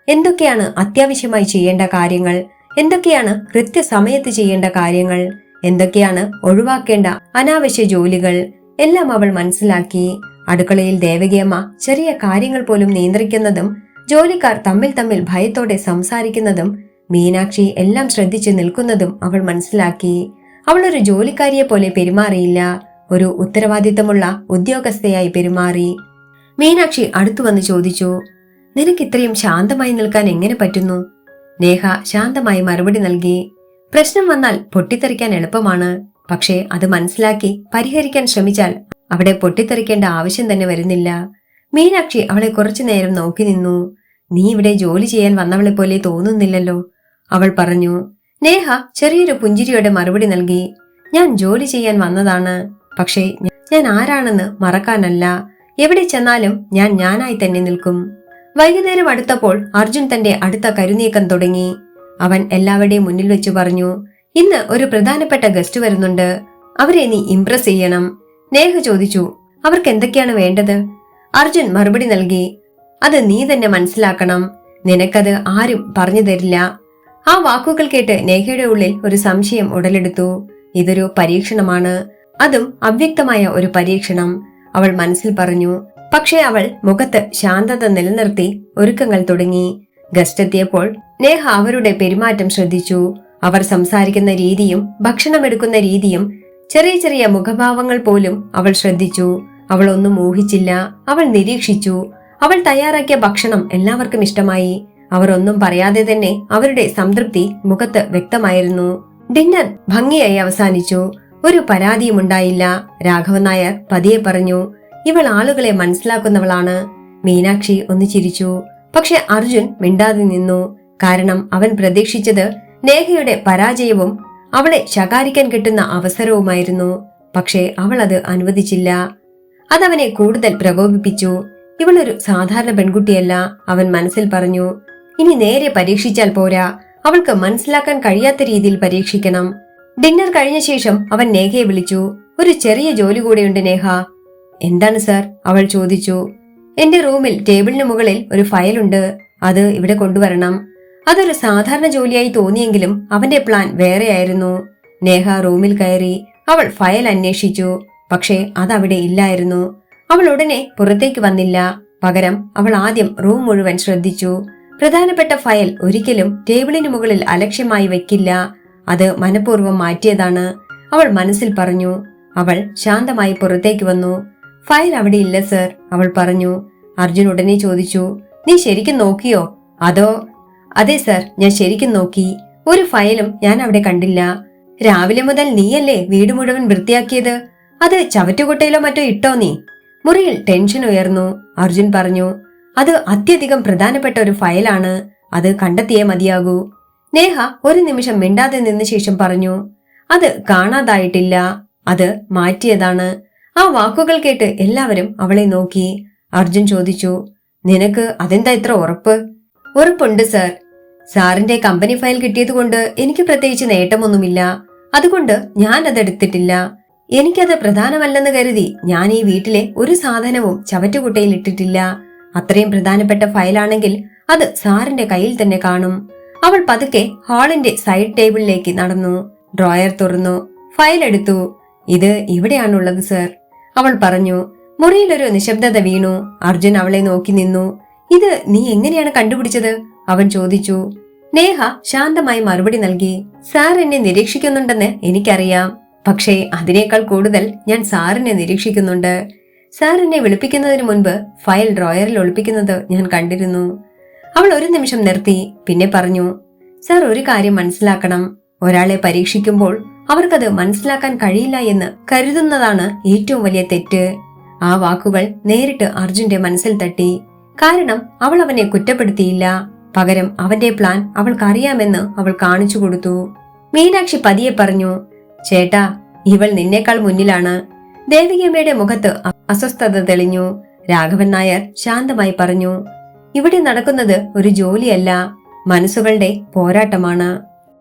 എന്തൊക്കെയാണ് അത്യാവശ്യമായി ചെയ്യേണ്ട കാര്യങ്ങൾ, എന്തൊക്കെയാണ് കൃത്യസമയത്ത് ചെയ്യേണ്ട കാര്യങ്ങൾ, എന്തൊക്കെയാണ് ഒഴിവാക്കേണ്ട അനാവശ്യ ജോലികൾ എല്ലാം അവൾ മനസ്സിലാക്കി. അടുക്കളയിൽ ദേവകിയമ്മ ചെറിയ കാര്യങ്ങൾ പോലും നിയന്ത്രിക്കുന്നതും ജോലിക്കാർ തമ്മിൽ തമ്മിൽ ഭയത്തോടെ സംസാരിക്കുന്നതും മീനാക്ഷി എല്ലാം ശ്രദ്ധിച്ചു നിൽക്കുന്നതും അവൾ മനസ്സിലാക്കി. അവൾ ഒരു ജോലിക്കാരിയെ പോലെ പെരുമാറിയില്ല, ഒരു ഉത്തരവാദിത്തമുള്ള ഉദ്യോഗസ്ഥയായി പെരുമാറി. മീനാക്ഷി അടുത്തു വന്ന് ചോദിച്ചു, നിനക്ക് ഇത്രയും ശാന്തമായി നിൽക്കാൻ എങ്ങനെ പറ്റുന്നു? നേഹ ശാന്തമായി മറുപടി നൽകി, പ്രശ്നം വന്നാൽ പൊട്ടിത്തെറിക്കാൻ എളുപ്പമാണ്, പക്ഷേ അത് മനസ്സിലാക്കി പരിഹരിക്കാൻ ശ്രമിച്ചാൽ അവിടെ പൊട്ടിത്തെറിക്കേണ്ട ആവശ്യം തന്നെ വരുന്നില്ല. മീനാക്ഷി അവളെ കുറച്ചു നേരം നോക്കി നിന്നു. നീ ഇവിടെ ജോലി ചെയ്യാൻ വന്നവളെ പോലെ തോന്നുന്നില്ലല്ലോ, അവൾ പറഞ്ഞു. നേഹ ചെറിയൊരു പുഞ്ചിരിയോടെ മറുപടി നൽകി, ഞാൻ ജോലി ചെയ്യാൻ വന്നതാണ്, പക്ഷേ ഞാൻ ആരാണെന്ന് മറക്കാനല്ല. എവിടെ ചെന്നാലും ഞാൻ ഞാനായി തന്നെ നിൽക്കും. വൈകുന്നേരം അടുത്തപ്പോൾ അർജുൻ തന്റെ അടുത്ത കരുനീക്കം തുടങ്ങി. അവൻ എല്ലാവരുടെയും മുന്നിൽ വെച്ച് പറഞ്ഞു, ഇന്ന് ഒരു പ്രധാനപ്പെട്ട ഗസ്റ്റ് വരുന്നുണ്ട്, അവരെ നീ ഇംപ്രസ് ചെയ്യണം. നേഹ ചോദിച്ചു, അവർക്ക് എന്തൊക്കെയാണ് വേണ്ടത്? അർജുൻ മറുപടി നൽകി, അത് നീ തന്നെ മനസ്സിലാക്കണം, നിനക്കത് ആരും പറഞ്ഞു തരില്ല. ആ വാക്കുകൾ കേട്ട് നേഹയുടെ ഉള്ളിൽ ഒരു സംശയം ഉടലെടുത്തു. ഇതൊരു പരീക്ഷണമാണ്, അതും അവ്യക്തമായ ഒരു പരീക്ഷണം, അവൾ മനസ്സിൽ പറഞ്ഞു. പക്ഷേ അവൾ മുഖത്ത് ശാന്തത നിലനിർത്തി ഒരുക്കങ്ങൾ തുടങ്ങി. ഗസ്റ്റ് എത്തിയപ്പോൾ നേഹ അവരുടെ പെരുമാറ്റം ശ്രദ്ധിച്ചു. അവർ സംസാരിക്കുന്ന രീതിയും ഭക്ഷണമെടുക്കുന്ന രീതിയും ചെറിയ ചെറിയ മുഖഭാവങ്ങൾ പോലും അവൾ ശ്രദ്ധിച്ചു. അവൾ ഒന്നും ഊഹിച്ചില്ല, അവൾ നിരീക്ഷിച്ചു. അവൾ തയ്യാറാക്കിയ ഭക്ഷണം എല്ലാവർക്കും ഇഷ്ടമായി. അവർ ഒന്നും പറയാതെ തന്നെ അവരുടെ സംതൃപ്തി മുഖത്ത് വ്യക്തമായിരുന്നു. ഡിന്നർ ഭംഗിയായി അവസാനിച്ചു. ഒരു പരാതിയും ഉണ്ടായില്ല. രാഘവൻ നായർ പതിയെ പറഞ്ഞു, ഇവൾ ആളുകളെ മനസ്സിലാക്കുന്നവളാണ്. മീനാക്ഷി ഒന്ന് ചിരിച്ചു. പക്ഷെ അർജുൻ മിണ്ടാതെ നിന്നു. കാരണം അവൻ പ്രതീക്ഷിച്ചത് നേഹയുടെ പരാജയവും അവളെ ശകാരിക്കാൻ കിട്ടുന്ന അവസരവുമായിരുന്നു. പക്ഷേ അവൾ അത് അനുവദിച്ചില്ല. അതവനെ കൂടുതൽ പ്രകോപിപ്പിച്ചു. ഇവളൊരു സാധാരണ പെൺകുട്ടിയല്ല, അവൻ മനസ്സിൽ പറഞ്ഞു. ഇനി നേരെ പരീക്ഷിച്ചാൽ പോരാ, അവൾക്ക് മനസ്സിലാക്കാൻ കഴിയാത്ത രീതിയിൽ പരീക്ഷിക്കണം. ഡിന്നർ കഴിഞ്ഞ ശേഷം അവൻ നേഹയെ വിളിച്ചു. ഒരു ചെറിയ ജോലി കൂടെയുണ്ട് നേഹ. എന്താണ് സർ? അവൾ ചോദിച്ചു. എന്റെ റൂമിൽ ടേബിളിന് മുകളിൽ ഒരു ഫയലുണ്ട്, അത് ഇവിടെ കൊണ്ടുവരണം. അതൊരു സാധാരണ ജോലിയായി തോന്നിയെങ്കിലും അവന്റെ പ്ലാൻ വേറെയായിരുന്നു. നേഹ റൂമിൽ കയറി. അവൾ ഫയൽ അന്വേഷിച്ചു. പക്ഷേ അതവിടെ ഇല്ലായിരുന്നു. അവൾ ഉടനെ പുറത്തേക്ക് വന്നില്ല. പകരം അവൾ ആദ്യം റൂം മുഴുവൻ ശ്രദ്ധിച്ചു. പ്രധാനപ്പെട്ട ഫയൽ ഒരിക്കലും ടേബിളിന് മുകളിൽ അലക്ഷ്യമായി വെക്കില്ല, അത് മനഃപൂർവ്വം മാറ്റിയതാണ്, അവൾ മനസ്സിൽ പറഞ്ഞു. അവൾ ശാന്തമായി പുറത്തേക്ക് വന്നു. ഫയൽ അവിടെ ഇല്ല സർ, അവൾ പറഞ്ഞു. അർജുൻ ഉടനെ ചോദിച്ചു, നീ ശരിക്കും നോക്കിയോ? അതോ? അതെ സർ, ഞാൻ ശരിക്കും നോക്കി. ഒരു ഫയലും ഞാൻ അവിടെ കണ്ടില്ല. രാവിലെ മുതൽ നീയല്ലേ വീട് മുഴുവൻ വൃത്തിയാക്കിയത്? അത് ചവറ്റുകുട്ടയിലോ മറ്റോ ഇട്ടോ നീ? മുറിയിൽ ടെൻഷൻ ഉയർന്നു. അർജുൻ പറഞ്ഞു, അത് അത്യധികം പ്രധാനപ്പെട്ട ഒരു ഫയലാണ്, അത് കണ്ടെത്തിയേ മതിയാകൂ. നേഹ ഒരു നിമിഷം മിണ്ടാതെ നിന്ന ശേഷം പറഞ്ഞു, അത് കാണാതായിട്ടില്ല, അത് മാറ്റിയതാണ്. ആ വാക്കുകൾ കേട്ട് എല്ലാവരും അവളെ നോക്കി. അർജുൻ ചോദിച്ചു, നിനക്ക് അതെന്താ ഇത്ര ഉറപ്പ്? ഉറപ്പുണ്ട് സർ. സാറിന്റെ കമ്പനി ഫയൽ കിട്ടിയതുകൊണ്ട് എനിക്ക് പ്രത്യേകിച്ച് നേട്ടമൊന്നുമില്ല, അതുകൊണ്ട് ഞാൻ അതെടുത്തിട്ടില്ല. എനിക്കത് പ്രധാനമല്ലെന്ന് കരുതി ഞാൻ ഈ വീട്ടിലെ ഒരു സാധനവും ചവറ്റുകുട്ടയിൽ ഇട്ടിട്ടില്ല. അത്രയും പ്രധാനപ്പെട്ട ഫയലാണെങ്കിൽ അത് സാറിന്റെ കയ്യിൽ തന്നെ കാണും. അവൾ പതുക്കെ ഹാളിന്റെ സൈഡ് ടേബിളിലേക്ക് നടന്നു. ഡ്രോയർ തുറന്നു, ഫയൽ എടുത്തു. ഇത് ഇവിടെയാണുള്ളത് സർ, അവൾ പറഞ്ഞു. മുറിയിലൊരു നിശബ്ദത വീണു. അർജുൻ അവളെ നോക്കി നിന്നു. ഇത് നീ എങ്ങനെയാണ് കണ്ടുപിടിച്ചത്? അവൻ ചോദിച്ചു. നേഹ ശാന്തമായി മറുപടി നൽകി. സാർ എന്നെ നിരീക്ഷിക്കുന്നുണ്ടെന്ന് എനിക്കറിയാം, പക്ഷേ അതിനേക്കാൾ കൂടുതൽ ഞാൻ സാറിനെ നിരീക്ഷിക്കുന്നുണ്ട്. സാർ എന്നെ വിളിപ്പിക്കുന്നതിന് മുൻപ് ഫയൽ ഡ്രോയറിൽ ഒളിപ്പിക്കുന്നത് ഞാൻ കണ്ടിരുന്നു. അവൾ ഒരു നിമിഷം നിർത്തി, പിന്നെ പറഞ്ഞു, സാർ ഒരു കാര്യം മനസ്സിലാക്കണം. ഒരാളെ പരീക്ഷിക്കുമ്പോൾ അവർക്കത് മനസ്സിലാക്കാൻ കഴിയില്ല എന്ന് കരുതുന്നതാണ് ഏറ്റവും വലിയ തെറ്റ്. ആ വാക്കുകൾ നേരിട്ട് അർജുന്റെ മനസ്സിൽ തട്ടി. കാരണം അവൾ അവനെ കുറ്റപ്പെടുത്തിയില്ല, പകരം അവന്റെ പ്ലാൻ അവൾക്കറിയാമെന്ന് അവൾ കാണിച്ചു കൊടുത്തു. മീനാക്ഷി പതിയെ പറഞ്ഞു, ചേട്ടാ, ഇവൾ നിന്നേക്കാൾ മുന്നിലാണ്. ദേവികമ്മയുടെ മുഖത്ത് അസ്വസ്ഥത തെളിഞ്ഞു. രാഘവൻ നായർ ശാന്തമായി പറഞ്ഞു, ഇവിടെ നടക്കുന്നത് ഒരു ജോലിയല്ല, മനസ്സുകളുടെ പോരാട്ടമാണ്.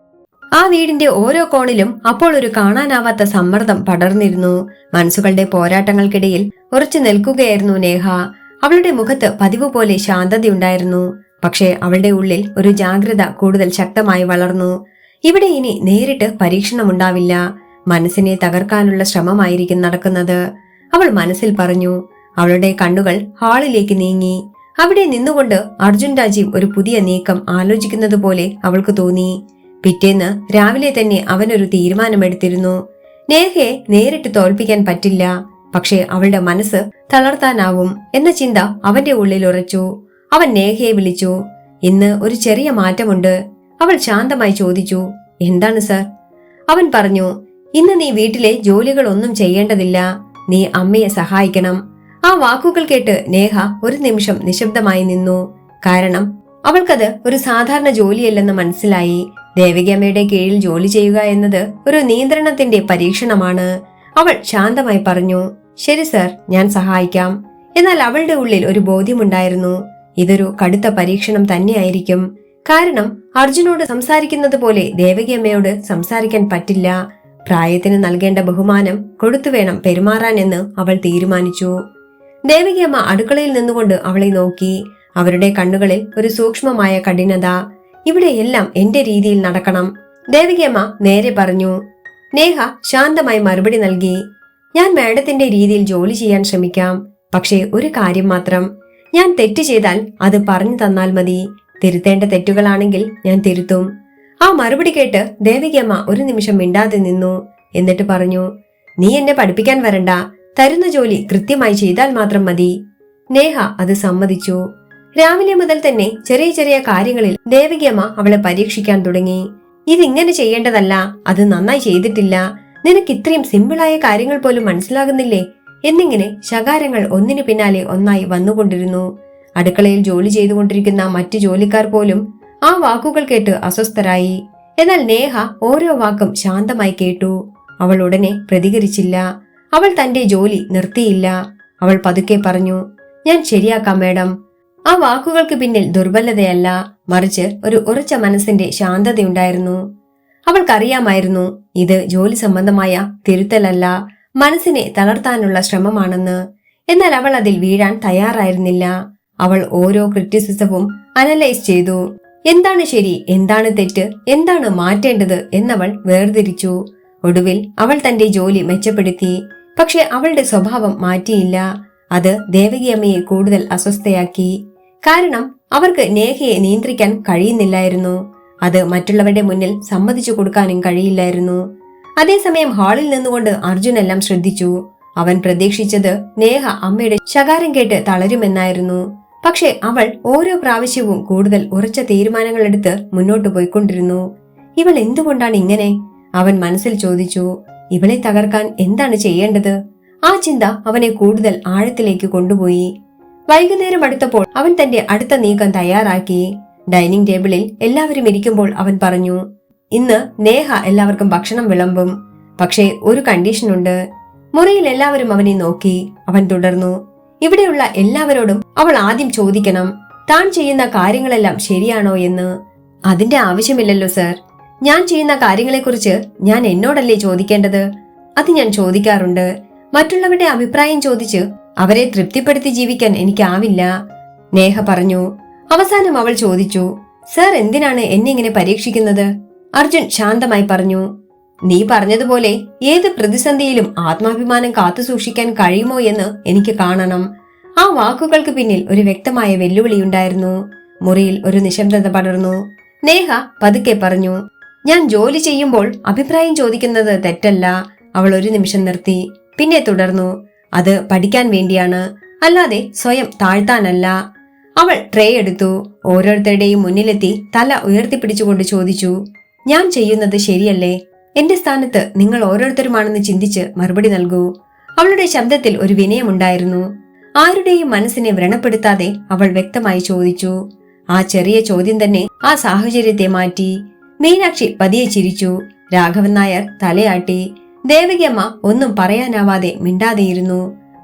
ആ വീടിന്റെ ഓരോ കോണിലും അപ്പോൾ ഒരു കാണാനാവാത്ത സമ്മർദ്ദം പടർന്നിരുന്നു. മനസ്സുകളുടെ പോരാട്ടങ്ങൾക്കിടയിൽ ഉറച്ചു നിൽക്കുകയായിരുന്നു നേഹ. അവളുടെ മുഖത്ത് പതിവ് പോലെ ശാന്തതയുണ്ടായിരുന്നു. പക്ഷേ അവളുടെ ഉള്ളിൽ ഒരു ജാഗ്രത കൂടുതൽ ശക്തമായി വളർന്നു. ഇവിടെ ഇനി നേരിട്ട് പരീക്ഷണമുണ്ടാവില്ല, മനസ്സിനെ തകർക്കാനുള്ള ശ്രമമായിരിക്കും നടക്കുന്നത്, അവൾ മനസ്സിൽ പറഞ്ഞു. അവളുടെ കണ്ണുകൾ ഹാളിലേക്ക് നീങ്ങി. അവിടെ നിന്നുകൊണ്ട് അർജുൻ രാജീവ് ഒരു പുതിയ നീക്കം ആലോചിക്കുന്നത് പോലെ അവൾക്ക് തോന്നി. പിറ്റേന്ന് രാവിലെ തന്നെ അവനൊരു തീരുമാനമെടുത്തിരുന്നു. നേഹയെ നേരിട്ട് തോൽപ്പിക്കാൻ പറ്റില്ല, പക്ഷേ അവളുടെ മനസ്സ് തളർത്താനാവും എന്ന ചിന്ത അവന്റെ ഉള്ളിൽ ഉറച്ചു. അവൻ നേഹയെ വിളിച്ചു. ഇന്ന് ഒരു ചെറിയ മാറ്റമുണ്ട്, അവൾ ശാന്തമായി ചോദിച്ചു. എന്താണ് സർ? അവൻ പറഞ്ഞു, ഇന്ന് നീ വീട്ടിലെ ജോലികളൊന്നും ചെയ്യേണ്ടതില്ല, നീ അമ്മയെ സഹായിക്കണം. ആ വാക്കുകൾ കേട്ട് നേഹ ഒരു നിമിഷം നിശബ്ദമായി നിന്നു. കാരണം അവൾക്കത് ഒരു സാധാരണ ജോലിയല്ലെന്ന് മനസ്സിലായി. ദേവികമ്മയുടെ കീഴിൽ ജോലി ചെയ്യുക എന്നത് ഒരു നിയന്ത്രണത്തിന്റെ പരീക്ഷണമാണ്. അവൾ ശാന്തമായി പറഞ്ഞു, ശരി സർ, ഞാൻ സഹായിക്കാം. എന്നാൽ അവളുടെ ഉള്ളിൽ ഒരു ബോധ്യമുണ്ടായിരുന്നു, ഇതൊരു കടുത്ത പരീക്ഷണം തന്നെയായിരിക്കും. കാരണം അർജുനോട് സംസാരിക്കുന്നത് പോലെ ദേവകിയമ്മയോട് സംസാരിക്കാൻ പറ്റില്ല. പ്രായത്തിന് നൽകേണ്ട ബഹുമാനം കൊടുത്തു വേണം പെരുമാറാൻ എന്ന് അവൾ തീരുമാനിച്ചു. ദേവകിയമ്മ അടുക്കളയിൽ നിന്നുകൊണ്ട് അവളെ നോക്കി. അവരുടെ കണ്ണുകളിൽ ഒരു സൂക്ഷ്മമായ കഠിനത. ഇവിടെയെല്ലാം എന്റെ രീതിയിൽ നടക്കണം, ദേവകിയമ്മ നേരെ പറഞ്ഞു. നേഹ ശാന്തമായി മറുപടി നൽകി. ഞാൻ മാഡത്തിന്റെ രീതിയിൽ ജോലി ചെയ്യാൻ ശ്രമിക്കാം, പക്ഷേ ഒരു കാര്യം മാത്രം, ഞാൻ തെറ്റ് ചെയ്താൽ അത് പറഞ്ഞു തന്നാൽ മതി. തിരുത്തേണ്ട തെറ്റുകളാണെങ്കിൽ ഞാൻ തിരുത്തും. ആ മറുപടി കേട്ട് ദേവകിയമ്മ ഒരു നിമിഷം മിണ്ടാതെ നിന്നു. എന്നിട്ട് പറഞ്ഞു, നീ എന്നെ പഠിപ്പിക്കാൻ വരണ്ട, തരുന്ന ജോലി കൃത്യമായി ചെയ്താൽ മാത്രം മതി. നേഹ അത് സമ്മതിച്ചു. രാവിലെ മുതൽ തന്നെ ചെറിയ ചെറിയ കാര്യങ്ങളിൽ ദേവകിയമ്മ അവളെ പരീക്ഷിക്കാൻ തുടങ്ങി. ഇതിങ്ങനെ ചെയ്യേണ്ടതല്ല, അത് നന്നായി ചെയ്തിട്ടില്ല, നിനക്ക് ഇത്രയും സിമ്പിളായ കാര്യങ്ങൾ പോലും മനസ്സിലാകുന്നില്ലേ എന്നിങ്ങനെ ശകാരങ്ങൾ ഒന്നിനു പിന്നാലെ ഒന്നായി വന്നുകൊണ്ടിരുന്നു. അടുക്കളയിൽ ജോലി ചെയ്തുകൊണ്ടിരിക്കുന്ന മറ്റു ജോലിക്കാർ പോലും ആ വാക്കുകൾ കേട്ട് അസ്വസ്ഥരായി. എന്നാൽ നേഹ ഓരോ വാക്കും ശാന്തമായി കേട്ടു. അവൾ ഉടനെ പ്രതികരിച്ചില്ല. അവൾ തന്റെ ജോലി നിർത്തിയില്ല. അവൾ പതുക്കെ പറഞ്ഞു, ഞാൻ ശരിയാക്കാം മാഡം. ആ വാക്കുകൾക്ക് പിന്നിൽ ദുർബലതയല്ല, മറിച്ച് ഒരു ഉറച്ച മനസ്സിന്റെ ശാന്തതയുണ്ടായിരുന്നു. അവൾക്കറിയാമായിരുന്നു ഇത് ജോലി സംബന്ധമായ തിരുത്തലല്ല, മനസ്സിനെ തളർത്താനുള്ള ശ്രമമാണെന്ന്. എന്നാൽ അവൾ അതിൽ വീഴാൻ തയ്യാറായിരുന്നില്ല. അവൾ ഓരോ ക്രിറ്റിസിസവും അനലൈസ് ചെയ്തു. എന്താണ് ശരി, എന്താണ് തെറ്റ്, എന്താണ് മാറ്റേണ്ടത് എന്നവൾ വേർതിരിച്ചു. ഒടുവിൽ അവൾ തന്റെ ജോലി മെച്ചപ്പെടുത്തി. പക്ഷെ അവളുടെ സ്വഭാവം മാറ്റിയില്ല. അത് ദേവകിയമ്മയെ കൂടുതൽ അസ്വസ്ഥയാക്കി. കാരണം അവർക്ക് നേഹയെ നിയന്ത്രിക്കാൻ കഴിയുന്നില്ലായിരുന്നു. അത് മറ്റുള്ളവരുടെ മുന്നിൽ സമ്മതിച്ചു കൊടുക്കാനും കഴിയില്ലായിരുന്നു. അതേസമയം ഹാളിൽ നിന്നുകൊണ്ട് അർജുൻ എല്ലാം ശ്രദ്ധിച്ചു. അവൻ പ്രതീക്ഷിച്ചത് നേഹ അമ്മയുടെ ശകാരം കേട്ട് തളരുമെന്നായിരുന്നു. പക്ഷെ അവൾ ഓരോ പ്രാവശ്യവും കൂടുതൽ ഉറച്ച തീരുമാനങ്ങൾ എടുത്ത് മുന്നോട്ടു പോയിക്കൊണ്ടിരുന്നു. ഇവൾ എന്തുകൊണ്ടാണ് ഇങ്ങനെ? അവൻ മനസ്സിൽ ചോദിച്ചു. ഇവളെ തകർക്കാൻ എന്താണ് ചെയ്യേണ്ടത്? ആ ചിന്ത അവനെ കൂടുതൽ ആഴത്തിലേക്ക് കൊണ്ടുപോയി. വൈകുന്നേരം അടുത്തപ്പോൾ അവൻ തന്റെ അടുത്ത നീക്കം തയ്യാറാക്കി. ഡൈനിങ് ടേബിളിൽ എല്ലാവരും ഇരിക്കുമ്പോൾ അവൻ പറഞ്ഞു, ഇന്ന് നേഹ എല്ലാവർക്കും ഭക്ഷണം വിളമ്പും. പക്ഷേ ഒരു കണ്ടീഷനുണ്ട്. മുറിയിൽ എല്ലാവരും അവനെ നോക്കി. അവൻ തുടർന്നു, ഇവിടെയുള്ള എല്ലാവരോടും അവൾ ആദ്യം ചോദിക്കണം, താൻ ചെയ്യുന്ന കാര്യങ്ങളെല്ലാം ശരിയാണോ എന്ന്. അതിന്റെ ആവശ്യമില്ലല്ലോ സർ, ഞാൻ ചെയ്യുന്ന കാര്യങ്ങളെക്കുറിച്ച് ഞാൻ എന്നോടല്ലേ ചോദിക്കേണ്ടത്? അത് ഞാൻ ചോദിക്കാറുണ്ട്. മറ്റുള്ളവരുടെ അഭിപ്രായം ചോദിച്ച് അവരെ തൃപ്തിപ്പെടുത്തി ജീവിക്കാൻ എനിക്കാവില്ല, നേഹ പറഞ്ഞു. അവസാനം അവൾ ചോദിച്ചു, സർ എന്തിനാണ് എന്നെ ഇങ്ങനെ പരീക്ഷിക്കുന്നത്? അർജുൻ ശാന്തമായി പറഞ്ഞു, നീ പറഞ്ഞതുപോലെ ഏത് പ്രതിസന്ധിയിലും ആത്മാഭിമാനം കാത്തു സൂക്ഷിക്കാൻ കഴിയുമോ എന്ന് എനിക്ക് കാണണം. ആ വാക്കുകൾക്ക് പിന്നിൽ ഒരു വ്യക്തമായ വെല്ലുവിളിയുണ്ടായിരുന്നു. മുറിയിൽ ഒരു നിശബ്ദത പടർന്നു. നേഹ പതുക്കെ പറഞ്ഞു, ഞാൻ ജോലി ചെയ്യുമ്പോൾ അഭിപ്രായം ചോദിക്കുന്നത് തെറ്റല്ല. അവൾ ഒരു നിമിഷം നിർത്തി. പിന്നെ തുടർന്നു, അത് പഠിക്കാൻ വേണ്ടിയാണ്, അല്ലാതെ സ്വയം താഴ്ത്താനല്ല. അവൾ ട്രേ എടുത്തു. ഓരോരുത്തരുടെയും മുന്നിലെത്തി തല ഉയർത്തിപ്പിടിച്ചുകൊണ്ട് ചോദിച്ചു, ഞാൻ ചെയ്യുന്നത് ശരിയല്ലേ? എന്റെ സ്ഥാനത്ത് നിങ്ങൾ ഓരോരുത്തരുമാണെന്ന് ചിന്തിച്ച് മറുപടി നൽകൂ. അവളുടെ ശബ്ദത്തിൽ ഒരു വിനയമുണ്ടായിരുന്നു. ആരുടെയും മനസ്സിനെ വ്രണപ്പെടുത്താതെ അവൾ വ്യക്തമായി ചോദിച്ചു. ആ ചെറിയ ചോദ്യം തന്നെ ആ സാഹചര്യത്തെ മാറ്റി. മീനാക്ഷി പതിയെ ചിരിച്ചു. രാഘവൻ നായർ തലയാട്ടി. ദേവകിയമ്മ ഒന്നും പറയാനാവാതെ മിണ്ടാതെയിരുന്നു.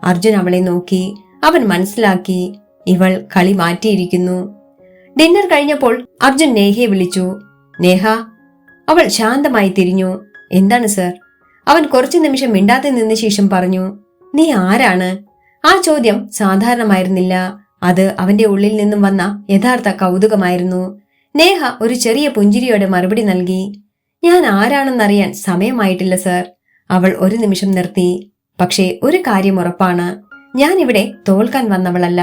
അർജുൻ അവളെ നോക്കി. അവൻ മനസ്സിലാക്കി, ഇവൾ കളി മാറ്റിയിരിക്കുന്നു. ഡിന്നർ കഴിഞ്ഞപ്പോൾ അർജുൻ നേഹയെ വിളിച്ചു. നേഹ, അവൾ ശാന്തമായി തിരിഞ്ഞു. എന്താണ് സർ? അവൻ കുറച്ചു നിമിഷം മിണ്ടാതെ നിന്ന ശേഷം പറഞ്ഞു, നീ ആരാണ്? ആ ചോദ്യം സാധാരണമായിരുന്നില്ല. അത് അവന്റെ ഉള്ളിൽ നിന്നും വന്ന യഥാർത്ഥ കൗതുകമായിരുന്നു. നേഹ ഒരു ചെറിയ പുഞ്ചിരിയോടെ മറുപടി നൽകി, ഞാൻ ആരാണെന്നറിയാൻ സമയമായിട്ടില്ല സർ. അവൾ ഒരു നിമിഷം നിർത്തി. പക്ഷേ ഒരു കാര്യം ഉറപ്പാണ്, ഞാൻ ഇവിടെ തോൽക്കാൻ വന്നവളല്ല.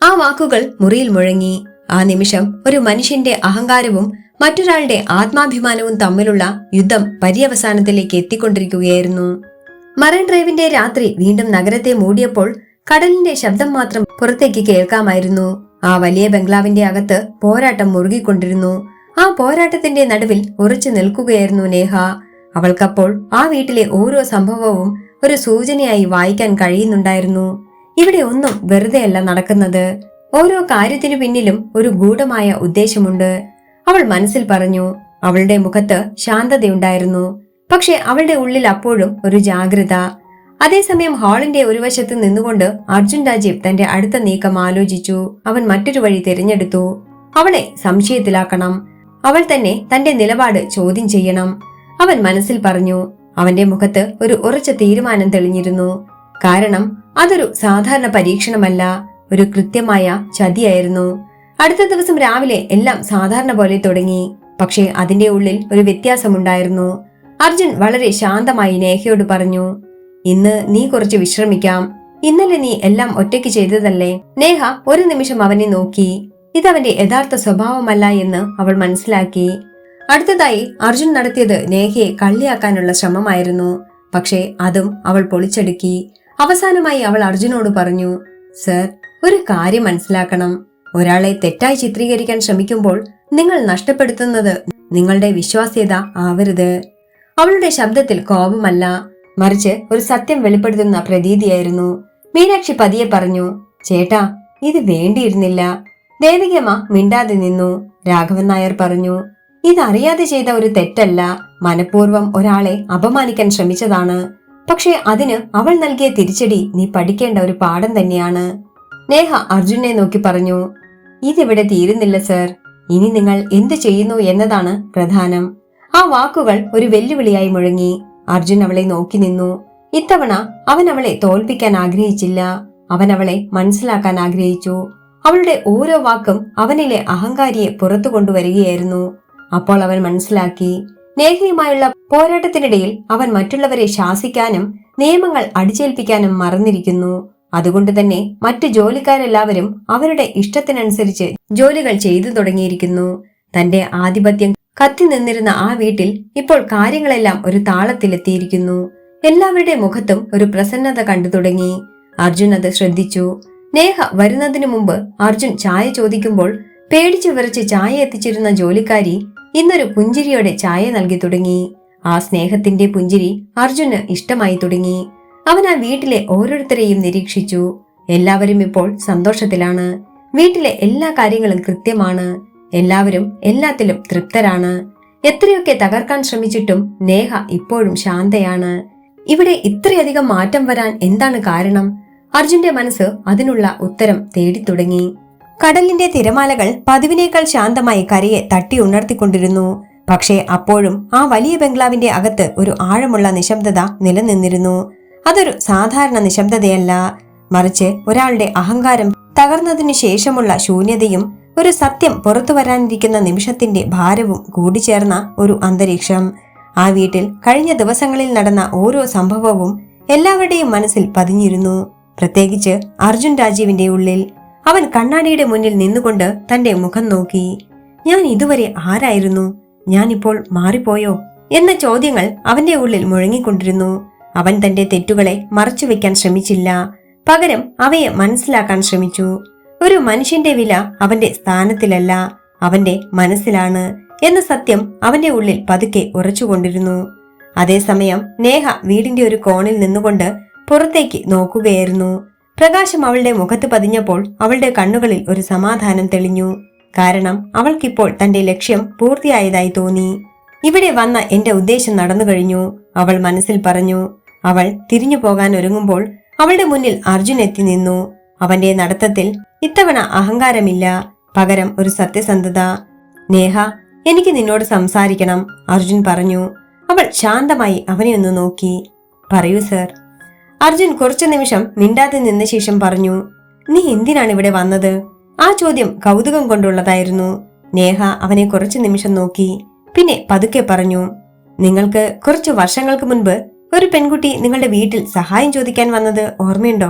ആ വാക്കുകൾ മുറിയിൽ മുഴങ്ങി. ആ നിമിഷം ഒരു മനുഷ്യന്റെ അഹങ്കാരവും മറ്റൊരാളുടെ ആത്മാഭിമാനവും തമ്മിലുള്ള യുദ്ധം പര്യവസാനത്തിലേക്ക് എത്തിക്കൊണ്ടിരിക്കുകയായിരുന്നു. മറൈൻ ഡ്രൈവിന്റെ രാത്രി വീണ്ടും നഗരത്തെ മൂടിയപ്പോൾ കടലിന്റെ ശബ്ദം മാത്രം പുറത്തേക്ക് കേൾക്കാമായിരുന്നു. ആ വലിയ ബംഗ്ലാവിന്റെ അകത്ത് പോരാട്ടം മുറുകിക്കൊണ്ടിരുന്നു. ആ പോരാട്ടത്തിന്റെ നടുവിൽ ഉറച്ചു നിൽക്കുകയായിരുന്നു നേഹ. അവൾക്കപ്പോൾ ആ വീട്ടിലെ ഓരോ സംഭവവും ഒരു സൂചനയായി വായിക്കാൻ കഴിയുന്നുണ്ടായിരുന്നു. ഇവിടെ ഒന്നും വെറുതെയല്ല നടക്കുന്നത്. ഓരോ കാര്യത്തിനു പിന്നിലും ഒരു ഗൂഢമായ ഉദ്ദേശമുണ്ട്. അവൾ മനസ്സിൽ പറഞ്ഞു. അവളുടെ മുഖത്ത് ശാന്തതയുണ്ടായിരുന്നു. പക്ഷെ അവളുടെ ഉള്ളിൽ അപ്പോഴും ഒരു ജാഗ്രത. അതേസമയം ഹാളിന്റെ ഒരു വശത്ത് നിന്നുകൊണ്ട് അർജുൻ രാജീവ് തന്റെ അടുത്ത നീക്കം ആലോചിച്ചു. അവൻ മറ്റൊരു വഴി തിരഞ്ഞെടുത്തു. അവളെ സംശയത്തിലാക്കണം. അവൾ തന്നെ തന്റെ നിലപാട് ചോദ്യം ചെയ്യണം. അവൻ മനസ്സിൽ പറഞ്ഞു. അവന്റെ മുഖത്ത് ഒരു ഉറച്ച തീരുമാനം തെളിഞ്ഞിരുന്നു. കാരണം അതൊരു സാധാരണ പരീക്ഷണമല്ല, ഒരു കൃത്യമായ ചതിയായിരുന്നു. അടുത്ത ദിവസം രാവിലെ എല്ലാം സാധാരണ പോലെ തുടങ്ങി. പക്ഷേ അതിന്റെ ഉള്ളിൽ ഒരു വ്യത്യാസമുണ്ടായിരുന്നു. അർജുൻ വളരെ ശാന്തമായി നേഹയോട് പറഞ്ഞു, ഇന്ന് നീ കുറച്ച് വിശ്രമിക്കാം. ഇന്നലെ നീ എല്ലാം ഒറ്റയ്ക്ക് ചെയ്തതല്ലേ? നേഹ ഒരു നിമിഷം അവനെ നോക്കി. ഇതവന്റെ യഥാർത്ഥ സ്വഭാവമല്ല എന്ന് അവൾ മനസ്സിലാക്കി. അടുത്തതായി അർജുൻ നടത്തിയത് നേഹയെ കള്ളിയാക്കാനുള്ള ശ്രമമായിരുന്നു. പക്ഷേ അതും അവൾ പൊളിച്ചടുക്കി. അവസാനമായി അവൾ അർജുനോട് പറഞ്ഞു, സർ, ഒരു കാര്യം മനസ്സിലാക്കണം. ഒരാളെ തെറ്റായി ചിത്രീകരിക്കാൻ ശ്രമിക്കുമ്പോൾ നിങ്ങൾ നഷ്ടപ്പെടുത്തുന്നത് നിങ്ങളുടെ വിശ്വാസ്യത ആവരുത്. അവളുടെ ശബ്ദത്തിൽ കോപമല്ല, മറിച്ച് ഒരു സത്യം വെളിപ്പെടുത്തുന്ന പ്രതീതിയായിരുന്നു. മീനാക്ഷി പതിയെ പറഞ്ഞു, ചേട്ടാ, ഇത് വേണ്ടിയിരുന്നില്ല. ദേവികമ്മ മിണ്ടാതെ നിന്നു. രാഘവൻ നായർ പറഞ്ഞു, ഇതറിയാതെ ചെയ്ത ഒരു തെറ്റല്ല, മനഃപൂർവ്വം ഒരാളെ അപമാനിക്കാൻ ശ്രമിച്ചതാണ്. പക്ഷേ അതിന് അവൾ നൽകിയ തിരിച്ചടി നീ പഠിക്കേണ്ട ഒരു പാഠം തന്നെയാണ്. നേഹ അർജുനെ നോക്കി പറഞ്ഞു, ഇതിവിടെ തീരുന്നില്ല സർ. ഇനി നിങ്ങൾ എന്ത് ചെയ്യുന്നു എന്നതാണ് പ്രധാനം. ആ വാക്കുകൾ ഒരു വെല്ലുവിളിയായി മുഴങ്ങി. അർജുൻ അവളെ നോക്കി നിന്നു. ഇത്തവണ അവൻ അവളെ തോൽപ്പിക്കാൻ ആഗ്രഹിച്ചില്ല. അവൻ അവളെ മനസ്സിലാക്കാൻ ആഗ്രഹിച്ചു. അവളുടെ ഓരോ വാക്കും അവനിലെ അഹങ്കാരിയെ പുറത്തു കൊണ്ടുവരികയായിരുന്നു. അപ്പോൾ അവൻ മനസ്സിലാക്കി, നേഹയുമായുള്ള പോരാട്ടത്തിനിടയിൽ അവൻ മറ്റുള്ളവരെ ശാസിക്കാനും നിയമങ്ങൾ അടിച്ചേൽപ്പിക്കാനും മറന്നിരിക്കുന്നു. അതുകൊണ്ട് തന്നെ മറ്റു ജോലിക്കാരെല്ലാവരും അവരുടെ ഇഷ്ടത്തിനനുസരിച്ച് ജോലികൾ ചെയ്തു തുടങ്ങിയിരിക്കുന്നു. തന്റെ ആധിപത്യം കത്തി നിന്നിരുന്ന ആ വീട്ടിൽ ഇപ്പോൾ കാര്യങ്ങളെല്ലാം ഒരു താളത്തിലെത്തിയിരിക്കുന്നു. എല്ലാവരുടെ മുഖത്തും ഒരു പ്രസന്നത കണ്ടു തുടങ്ങി. അർജുൻ അത് ശ്രദ്ധിച്ചു. നേഹ വരുന്നതിനു മുമ്പ് അർജുൻ ചായ ചോദിക്കുമ്പോൾ പേടിച്ചു വിറച്ച് ചായ എത്തിച്ചിരുന്ന ജോലിക്കാരി ഇന്നൊരു പുഞ്ചിരിയോടെ ചായ നൽകി തുടങ്ങി. ആ സ്നേഹത്തിന്റെ പുഞ്ചിരി അർജുന് ഇഷ്ടമായി തുടങ്ങി. അവൻ ആ വീട്ടിലെ ഓരോരുത്തരെയും നിരീക്ഷിച്ചു. എല്ലാവരും ഇപ്പോൾ സന്തോഷത്തിലാണ്. വീട്ടിലെ എല്ലാ കാര്യങ്ങളും കൃത്യമാണ്. എല്ലാവരും എല്ലാത്തിലും തൃപ്തരാണ്. എത്രയൊക്കെ തകർക്കാൻ ശ്രമിച്ചിട്ടും നേഹ ഇപ്പോഴും ശാന്തയാണ്. ഇവിടെ ഇത്രയധികം മാറ്റം വരാൻ എന്താണ് കാരണം? അർജുന്റെ മനസ്സ് അതിനുള്ള ഉത്തരം തേടി തുടങ്ങി. കടലിന്റെ തിരമാലകൾ പതിവിനേക്കാൾ ശാന്തമായി കരയെ തട്ടി ഉണർത്തിക്കൊണ്ടിരുന്നു. പക്ഷേ അപ്പോഴും ആ വലിയ ബംഗ്ലാവിന്റെ അകത്ത് ഒരു ആഴമുള്ള നിശബ്ദത നിലനിന്നിരുന്നു. അതൊരു സാധാരണ നിശബ്ദതയല്ല, മറിച്ച് ഒരാളുടെ അഹങ്കാരം തകർന്നതിനു ശേഷമുള്ള ശൂന്യതയും ഒരു സത്യം പുറത്തു വരാനിരിക്കുന്ന നിമിഷത്തിന്റെ ഭാരവും കൂടിച്ചേർന്ന ഒരു അന്തരീക്ഷം. ആ വീട്ടിൽ കഴിഞ്ഞ ദിവസങ്ങളിൽ നടന്ന ഓരോ സംഭവവും എല്ലാവരുടെയും മനസ്സിൽ പതിഞ്ഞിരുന്നു. പ്രത്യേകിച്ച് അർജുൻ രാജീവിന്റെ ഉള്ളിൽ. അവൻ കണ്ണാടിയുടെ മുന്നിൽ നിന്നുകൊണ്ട് തന്റെ മുഖം നോക്കി. ഞാൻ ഇതുവരെ ആരായിരുന്നു? ഞാനിപ്പോൾ മാറിപ്പോയോ എന്ന ചോദ്യങ്ങൾ അവന്റെ ഉള്ളിൽ മുഴങ്ങിക്കൊണ്ടിരുന്നു. അവൻ തന്റെ തെറ്റുകളെ മറച്ചുവെക്കാൻ ശ്രമിച്ചില്ല. പകരം അവയെ മനസ്സിലാക്കാൻ ശ്രമിച്ചു. ഒരു മനുഷ്യന്റെ വില അവന്റെ സ്ഥാനത്തിലല്ല, അവന്റെ മനസ്സിലാണ് എന്ന സത്യം അവന്റെ ഉള്ളിൽ പതുക്കെ ഉറച്ചുകൊണ്ടിരുന്നു. അതേസമയം നേഹ വീടിന്റെ ഒരു കോണിൽ നിന്നുകൊണ്ട് പുറത്തേക്ക് നോക്കുകയായിരുന്നു. പ്രകാശം അവളുടെ മുഖത്ത് പതിഞ്ഞപ്പോൾ അവളുടെ കണ്ണുകളിൽ ഒരു സമാധാനം തെളിഞ്ഞു. കാരണം അവൾക്കിപ്പോൾ തന്റെ ലക്ഷ്യം പൂർത്തിയായതായി തോന്നി. ഇവിടെ വന്ന എന്റെ ഉദ്ദേശം നടന്നു കഴിഞ്ഞു, അവൾ മനസ്സിൽ പറഞ്ഞു. അവൾ തിരിഞ്ഞു പോകാൻ ഒരുങ്ങുമ്പോൾ അവളുടെ മുന്നിൽ അർജുൻ എത്തി നിന്നു. അവന്റെ നടത്തത്തിൽ ഇത്തവണ അഹങ്കാരമില്ല, പകരം ഒരു സത്യസന്ധത. നേഹ, എനിക്ക് നിന്നോട് സംസാരിക്കണം, അർജുൻ പറഞ്ഞു. അവൾ ശാന്തമായി അവനെ ഒന്ന് നോക്കി. പറയൂ സർ. അർജുൻ കുറച്ചു നിമിഷം മിണ്ടാതെ നിന്ന ശേഷം പറഞ്ഞു. നീ എന്തിനാണ് ഇവിടെ വന്നത്? ആ ചോദ്യം കൗതുകം കൊണ്ടുള്ളതായിരുന്നു. നേഹ അവനെ കുറച്ചു നിമിഷം നോക്കി. പിന്നെ പതുക്കെ പറഞ്ഞു. നിങ്ങൾക്ക് കുറച്ചു വർഷങ്ങൾക്ക് മുൻപ് ഒരു പെൺകുട്ടി നിങ്ങളുടെ വീട്ടിൽ സഹായം ചോദിക്കാൻ വന്നത് ഓർമ്മയുണ്ടോ?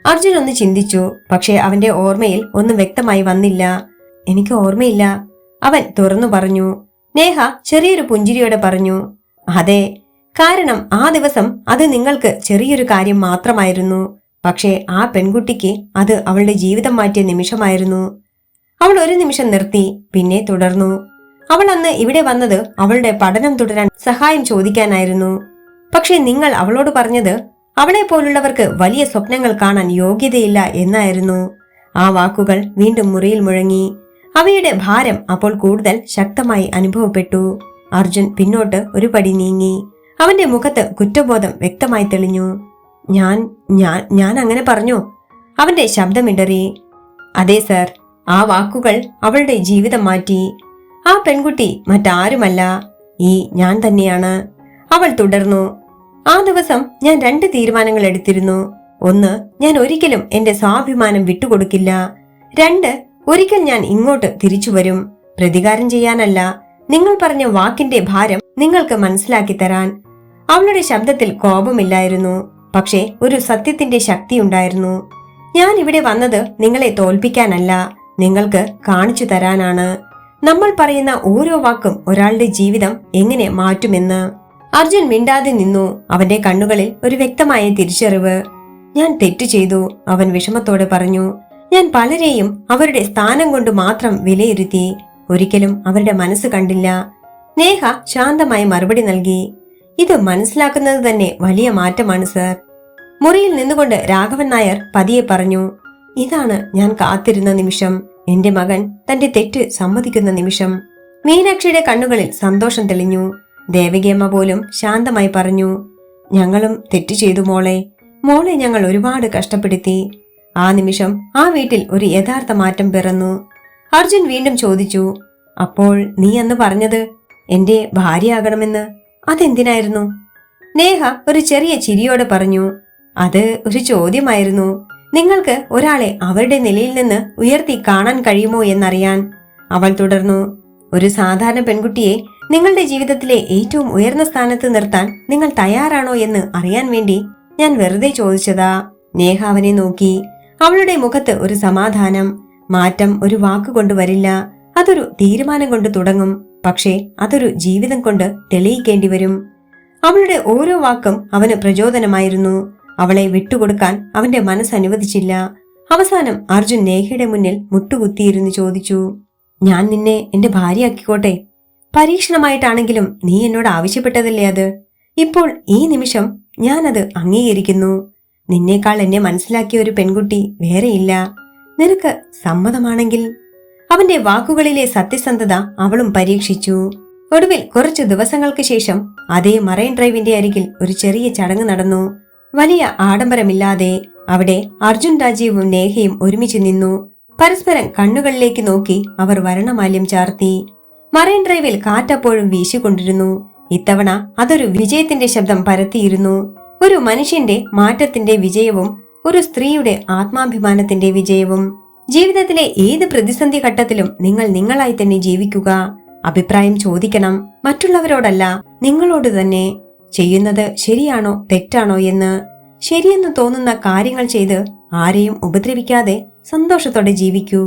അർജുൻ ഒന്ന് ചിന്തിച്ചു. പക്ഷെ അവന്റെ ഓർമ്മയിൽ ഒന്നും വ്യക്തമായി വന്നില്ല. എനിക്ക് ഓർമ്മയില്ല, അവൻ തുറന്നു പറഞ്ഞു. നേഹ ചെറിയൊരു പുഞ്ചിരിയോടെ പറഞ്ഞു. അതെ, കാരണം ആ ദിവസം അത് നിങ്ങൾക്ക് ചെറിയൊരു കാര്യം മാത്രമായിരുന്നു. പക്ഷേ ആ പെൺകുട്ടിക്ക് അത് അവളുടെ ജീവിതം മാറ്റിയ നിമിഷമായിരുന്നു. അവൾ ഒരു നിമിഷം നിർത്തി, പിന്നെ തുടർന്നു. അവൾ അന്ന് ഇവിടെ വന്നത് അവളുടെ പഠനം തുടരാൻ സഹായം ചോദിക്കാനായിരുന്നു. പക്ഷെ നിങ്ങൾ അവളോട് പറഞ്ഞത് അവളെ പോലുള്ളവർക്ക് വലിയ സ്വപ്നങ്ങൾ കാണാൻ യോഗ്യതയില്ല എന്നായിരുന്നു. ആ വാക്കുകൾ വീണ്ടും മുറിയിൽ മുഴങ്ങി. അവയുടെ ഭാരം അപ്പോൾ കൂടുതൽ ശക്തമായി അനുഭവപ്പെട്ടു. അർജുൻ പിന്നോട്ട് ഒരു പടി നീങ്ങി. അവന്റെ മുഖത്ത് കുറ്റബോധം വ്യക്തമായി തെളിഞ്ഞു. ഞാൻ ഞാൻ ഞാൻ അങ്ങനെ പറഞ്ഞു? അവന്റെ ശബ്ദമിടറി. അതെ സർ, ആ വാക്കുകൾ അവളുടെ ജീവിതം മാറ്റി. ആ പെൺകുട്ടി മറ്റാരുമല്ല, ഈ ഞാൻ തന്നെയാണ്. അവൾ തുടർന്നു. ആ ദിവസം ഞാൻ 2 തീരുമാനങ്ങൾ എടുത്തിരുന്നു. 1, ഞാൻ ഒരിക്കലും എന്റെ സ്വാഭിമാനം വിട്ടുകൊടുക്കില്ല. 2, ഒരിക്കൽ ഞാൻ ഇങ്ങോട്ട് തിരിച്ചു വരും. പ്രതികാരം ചെയ്യാനല്ല, നിങ്ങൾ പറഞ്ഞ വാക്കിന്റെ ഭാരം നിങ്ങൾക്ക് മനസ്സിലാക്കി തരാൻ. അവളുടെ ശബ്ദത്തിൽ കോപമില്ലായിരുന്നു, പക്ഷേ ഒരു സത്യത്തിന്റെ ശക്തിയുണ്ടായിരുന്നു. ഞാൻ ഇവിടെ വന്നത് നിങ്ങളെ തോൽപ്പിക്കാനല്ല, നിങ്ങൾക്ക് കാണിച്ചു തരാനാണ്. നമ്മൾ പറയുന്ന ഓരോ വാക്കും ഒരാളുടെ ജീവിതം എങ്ങനെ മാറ്റുമെന്ന്. അർജുൻ മിണ്ടാതെ നിന്നു. അവന്റെ കണ്ണുകളിൽ ഒരു വ്യക്തമായ തിരിച്ചറിവ്. ഞാൻ തെറ്റു ചെയ്തു, അവൻ വിഷമത്തോടെ പറഞ്ഞു. ഞാൻ പലരെയും അവരുടെ സ്ഥാനം കൊണ്ട് മാത്രം വിലയിരുത്തി, ഒരിക്കലും അവരുടെ മനസ്സ് കണ്ടില്ല. നേഹ ശാന്തമായി മറുപടി നൽകി. ഇത് മനസ്സിലാക്കുന്നത് തന്നെ വലിയ മാറ്റമാണ് സർ. മുറിയിൽ നിന്നുകൊണ്ട് രാഘവൻ നായർ പതിയെ പറഞ്ഞു. ഇതാണ് ഞാൻ കാത്തിരുന്ന നിമിഷം. എന്റെ മകൻ തന്റെ തെറ്റ് സമ്മതിക്കുന്ന നിമിഷം. മീനാക്ഷിയുടെ കണ്ണുകളിൽ സന്തോഷം തെളിഞ്ഞു. ദേവകിയമ്മ പോലും ശാന്തമായി പറഞ്ഞു. ഞങ്ങളും തെറ്റു ചെയ്തു മോളെ. മോളെ ഞങ്ങൾ ഒരുപാട് കഷ്ടപ്പെടുത്തി. ആ നിമിഷം ആ വീട്ടിൽ ഒരു യഥാർത്ഥ മാറ്റം പിറന്നു. അർജുൻ വീണ്ടും ചോദിച്ചു. അപ്പോൾ നീ അന്ന് പറഞ്ഞത് എന്റെ ഭാര്യയാകണമെന്ന്, അതെന്തിനായിരുന്നു? നേഹ ഒരു ചെറിയ ചിരിയോടെ പറഞ്ഞു. അത് ഒരു ചോദ്യമായിരുന്നു. നിങ്ങൾക്ക് ഒരാളെ അവരുടെ നിലയിൽ നിന്ന് ഉയർത്തി കാണാൻ കഴിയുമോ എന്നറിയാൻ. അവൾ തുടർന്നു. ഒരു സാധാരണ പെൺകുട്ടിയെ നിങ്ങളുടെ ജീവിതത്തിലെ ഏറ്റവും ഉയർന്ന സ്ഥാനത്ത് നിർത്താൻ നിങ്ങൾ തയ്യാറാണോ എന്ന് അറിയാൻ വേണ്ടി ഞാൻ വെറുതെ ചോദിച്ചതാ. നേഹ അവനെ നോക്കി. അവളുടെ മുഖത്ത് ഒരു സമാധാനം. മാറ്റം ഒരു വാക്കുകൊണ്ട് വരില്ല, അതൊരു തീരുമാനം കൊണ്ട് തുടങ്ങും. പക്ഷേ അതൊരു ജീവിതം കൊണ്ട് തെളിയിക്കേണ്ടി വരും. അവളുടെ ഓരോ വാക്കും അവന് പ്രചോദനമായിരുന്നു. അവളെ വിട്ടുകൊടുക്കാൻ അവന്റെ മനസ്സ് അനുവദിച്ചില്ല. അവസാനം അർജുൻ നേഹയുടെ മുന്നിൽ മുട്ടുകുത്തിയിരുന്നു ചോദിച്ചു. ഞാൻ നിന്നെ എന്റെ ഭാര്യയാക്കിക്കോട്ടെ? പരീക്ഷണമായിട്ടാണെങ്കിലും നീ എന്നോട് ആവശ്യപ്പെട്ടതല്ലേ അത്. ഇപ്പോൾ ഈ നിമിഷം ഞാനത് അംഗീകരിക്കുന്നു. നിന്നേക്കാൾ എന്നെ മനസ്സിലാക്കിയ ഒരു പെൺകുട്ടി വേറെയില്ല. നിനക്ക് സമ്മതമാണെങ്കിൽ. അവന്റെ വാക്കുകളിലെ സത്യസന്ധത അവളും പരീക്ഷിച്ചു. ഒടുവിൽ കുറച്ചു ദിവസങ്ങൾക്ക് ശേഷം അതേ മറൈൻ ഡ്രൈവിന്റെ അരികിൽ ഒരു ചെറിയ ചടങ്ങ് നടന്നു. വലിയ ആഡംബരമില്ലാതെ. അവിടെ അർജുൻ രാജീവും നേഹയും ഒരുമിച്ച് നിന്നു. പരസ്പരം കണ്ണുകളിലേക്ക് നോക്കി അവർ വരണമാല്യം ചാർത്തി. മറൈൻ ഡ്രൈവിൽ കാറ്റപ്പോഴും വീശിക്കൊണ്ടിരുന്നു. ഇത്തവണ അതൊരു വിജയത്തിന്റെ ശബ്ദം പരത്തിയിരുന്നു. ഒരു മനുഷ്യന്റെ മാറ്റത്തിന്റെ വിജയവും ഒരു സ്ത്രീയുടെ ആത്മാഭിമാനത്തിന്റെ വിജയവും. ജീവിതത്തിലെ ഏത് പ്രതിസന്ധി ഘട്ടത്തിലും നിങ്ങൾ നിങ്ങളായി തന്നെ ജീവിക്കുക. അഭിപ്രായം ചോദിക്കണം, മറ്റുള്ളവരോടല്ല, നിങ്ങളോട് തന്നെ. ചെയ്യുന്നത് ശരിയാണോ തെറ്റാണോ എന്ന്. ശരിയെന്ന് തോന്നുന്ന കാര്യങ്ങൾ ചെയ്ത് ആരെയും ഉപദ്രവിക്കാതെ സന്തോഷത്തോടെ ജീവിക്കൂ.